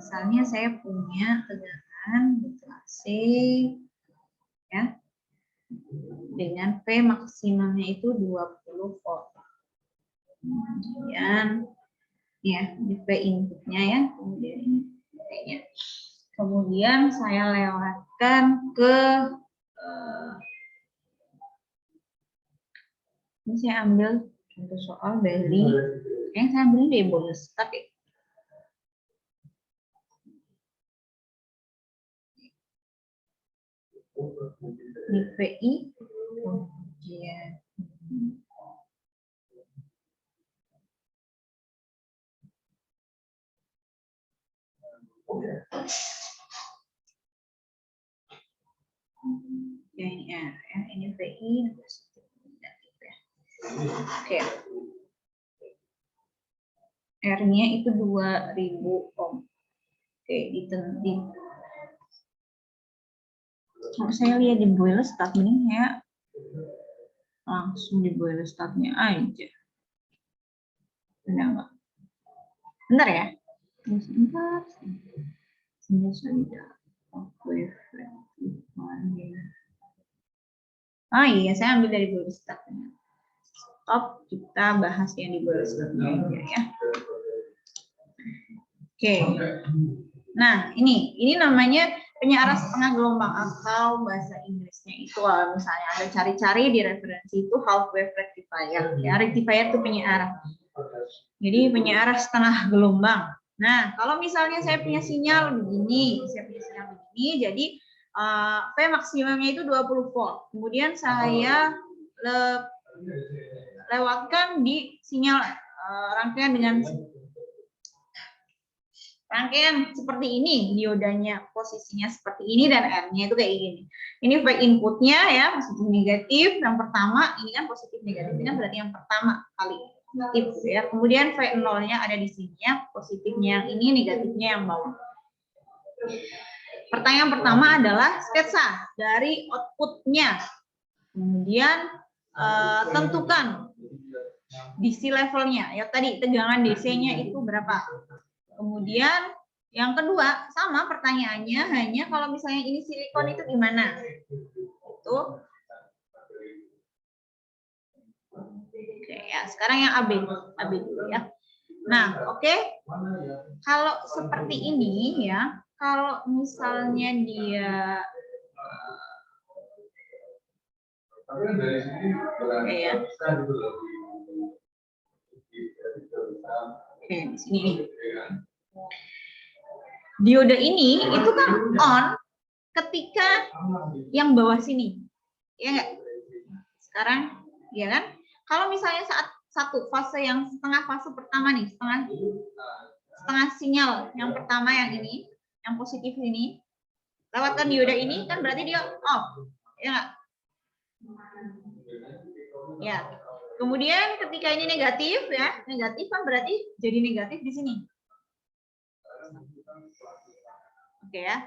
A: Misalnya saya punya tegangan AC ya dengan V maksimumnya itu 20 volt. Kemudian ya di V inputnya ya, kemudian ini V-nya. Kemudian saya lewatkan ke ini saya ambil contoh soal dari yang saya ambil dari bonus tapi di VI kemudian ya ini R ya, ini VI oke. R-nya itu 2000 ohm. Oke, kalau saya lihat di boiler start mending ya langsung di boiler startnya aja. Benar nggak? Bentar ya. Sebentar. Oh iya, saya ambil dari boiler startnya. Stop, kita bahas yang di boiler startnya aja ya. Oke. Nah, ini namanya penyearah setengah gelombang atau bahasa Inggrisnya itu kalau misalnya ada cari-cari di referensi itu half wave rectifier. Ya, rectifier itu penyearah. Jadi penyearah setengah gelombang. Nah, kalau misalnya saya punya sinyal begini, jadi V maksimumnya itu 20 volt. Kemudian saya lewatkan di sinyal rangkaian dengan rangkaian seperti ini, diodanya posisinya seperti ini dan R-nya itu kayak gini. Ini V inputnya ya, positif negatif. Yang pertama, ini kan positif negatif, ini kan berarti yang pertama kali positif ya. Kemudian V nolnya ada di sini ya, positifnya yang ini, negatifnya yang bawah. Pertanyaan pertama adalah sketsa dari outputnya. Kemudian tentukan DC levelnya ya, tadi tegangan DC-nya itu berapa. Kemudian yang kedua sama pertanyaannya, hanya kalau misalnya ini silikon itu gimana? Itu. Oke ya, sekarang yang AB dulu ya. Nah, oke. Kalau seperti ini ya, kalau misalnya dia oke ya. Oke, di sini nih. Dioda ini itu kan on ketika yang bawah sini. Ya enggak? Sekarang ya kan? Kalau misalnya saat satu fase yang setengah fase pertama nih, setengah sinyal yang pertama yang ini, yang positif ini, lewatkan dioda ini kan berarti dia off. Ya enggak? Ya. Kemudian ketika ini negatif ya, negatif kan berarti jadi negatif di sini. Oke ya.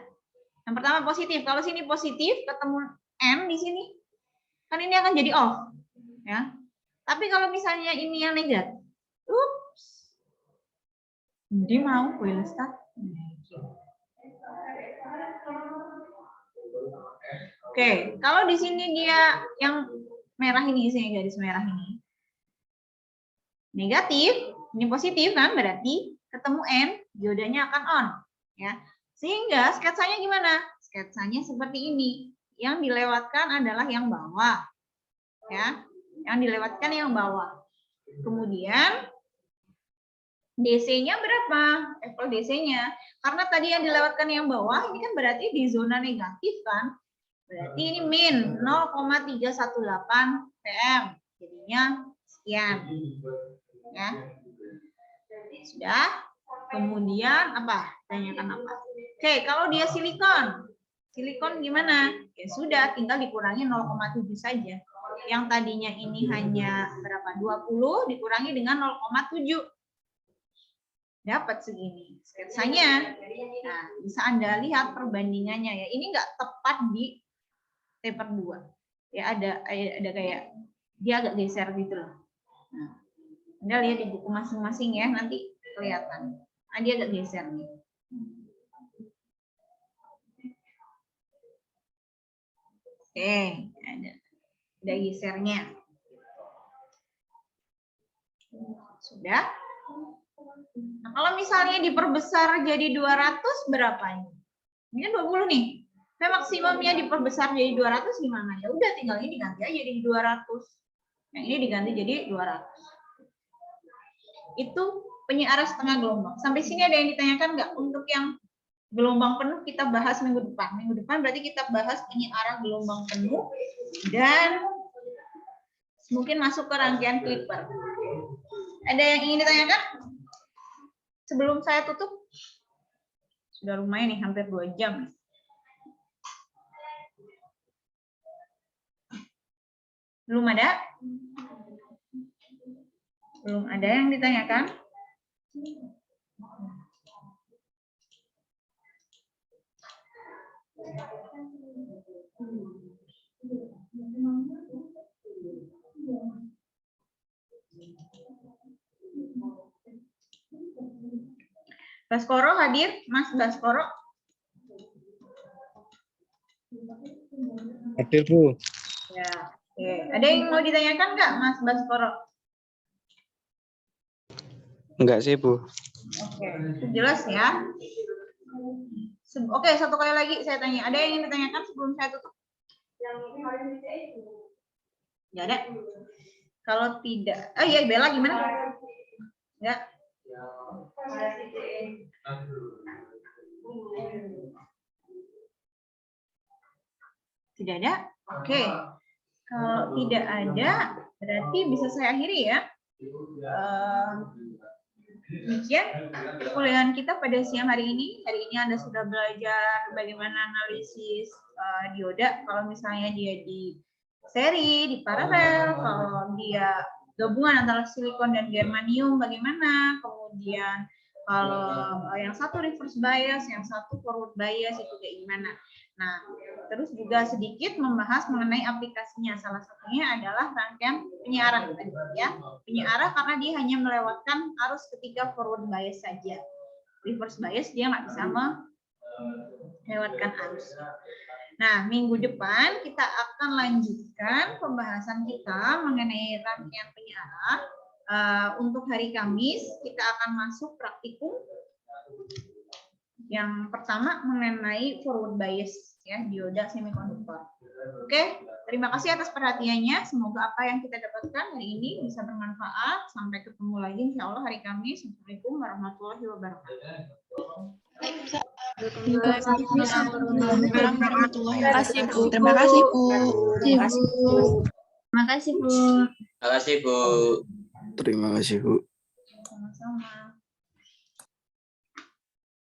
A: Yang pertama positif. Kalau sini positif ketemu M di sini, kan ini akan jadi off. Ya. Tapi kalau misalnya ini yang negatif, ups. Dia mau will start. Oke, kalau di sini dia yang merah ini, sini garis merah ini negatif, ini positif kan, berarti ketemu N, diodanya akan on, ya. Sehingga sketsanya gimana? Sketsanya seperti ini. Yang dilewatkan adalah yang bawah, ya. Yang dilewatkan yang bawah. Kemudian DC-nya berapa? Level DC-nya. Karena tadi yang dilewatkan yang bawah, ini kan berarti di zona negatif kan. Berarti ini min 0,318 PM. Jadinya sekian. Ya. Sudah. Kemudian apa? Tanyakan apa? Oke, kalau dia silikon. Silikon gimana? Ya sudah, tinggal dikurangi 0,7 saja. Yang tadinya ini hanya berapa? 20 dikurangi dengan 0,7. Dapat segini sketsanya. Nah, bisa Anda lihat perbandingannya ya. Ini enggak tepat di paper 2. Ya ada kayak dia agak geser gitu loh. Nah, Anda lihat di buku masing-masing ya, nanti kelihatan. Nah, dia agak geser nih. Oke, ada gesernya. Sudah? Nah, kalau misalnya diperbesar jadi 200 berapa ini? Ini kan 20 nih. Saya maksimumnya diperbesar jadi 200 gimana? Ya udah tinggal ini diganti aja jadi 200. Yang ini diganti jadi 200. Itu penyiaran setengah gelombang. Sampai sini ada yang ditanyakan nggak? Untuk yang gelombang penuh kita bahas minggu depan. Minggu depan berarti kita bahas penyiaran gelombang penuh dan mungkin masuk ke rangkaian clipper. Ada yang ingin ditanyakan? Sebelum saya tutup, sudah lumayan nih, hampir 2 jam. Belum ada? Belum ada yang ditanyakan? Baskoro hadir, Mas Baskoro?
M: Hadir, Bu.
A: Ya, oke. Ada yang mau ditanyakan nggak, Mas Baskoro?
M: Enggak sih, Bu.
A: Oke, jelas ya. Oke, satu kali lagi saya tanya. Ada yang ingin ditanyakan sebelum saya tutup? Nggak ada. Kalau tidak, oh iya, Bella gimana? Enggak. Tidak ada? Oke. Kalau tidak ada, berarti bisa saya akhiri ya. Demikian kuliahan kita pada siang hari ini. Hari ini Anda sudah belajar bagaimana analisis dioda. Kalau misalnya dia di seri, di paralel, kalau dia gabungan antara silikon dan germanium bagaimana. Kemudian kalau yang satu reverse bias, yang satu forward bias itu kayak gimana. Nah, terus juga sedikit membahas mengenai aplikasinya. Salah satunya adalah rangkaian penyiaran tadi ya. Penyiaran karena dia hanya melewatkan arus ketika forward bias saja. Reverse bias dia nggak bisa melewatkan arus. Nah, minggu depan kita akan lanjutkan pembahasan kita mengenai rangkaian penyiaran. Untuk hari Kamis kita akan masuk praktikum. Yang pertama mengenai forward bias ya dioda semikonduktor. Oke, terima kasih atas perhatiannya. Semoga apa yang kita dapatkan hari ini bisa bermanfaat. Sampai ketemu lagi insya Allah hari Kamis. Assalamualaikum warahmatullahi wabarakatuh.
E: Terima kasih Bu.
N: Terima kasih Bu.
F: Terima kasih Bu.
G: Terima kasih Bu.
H: Terima kasih Bu.
D: Terima kasih Bu.
A: Sama-sama.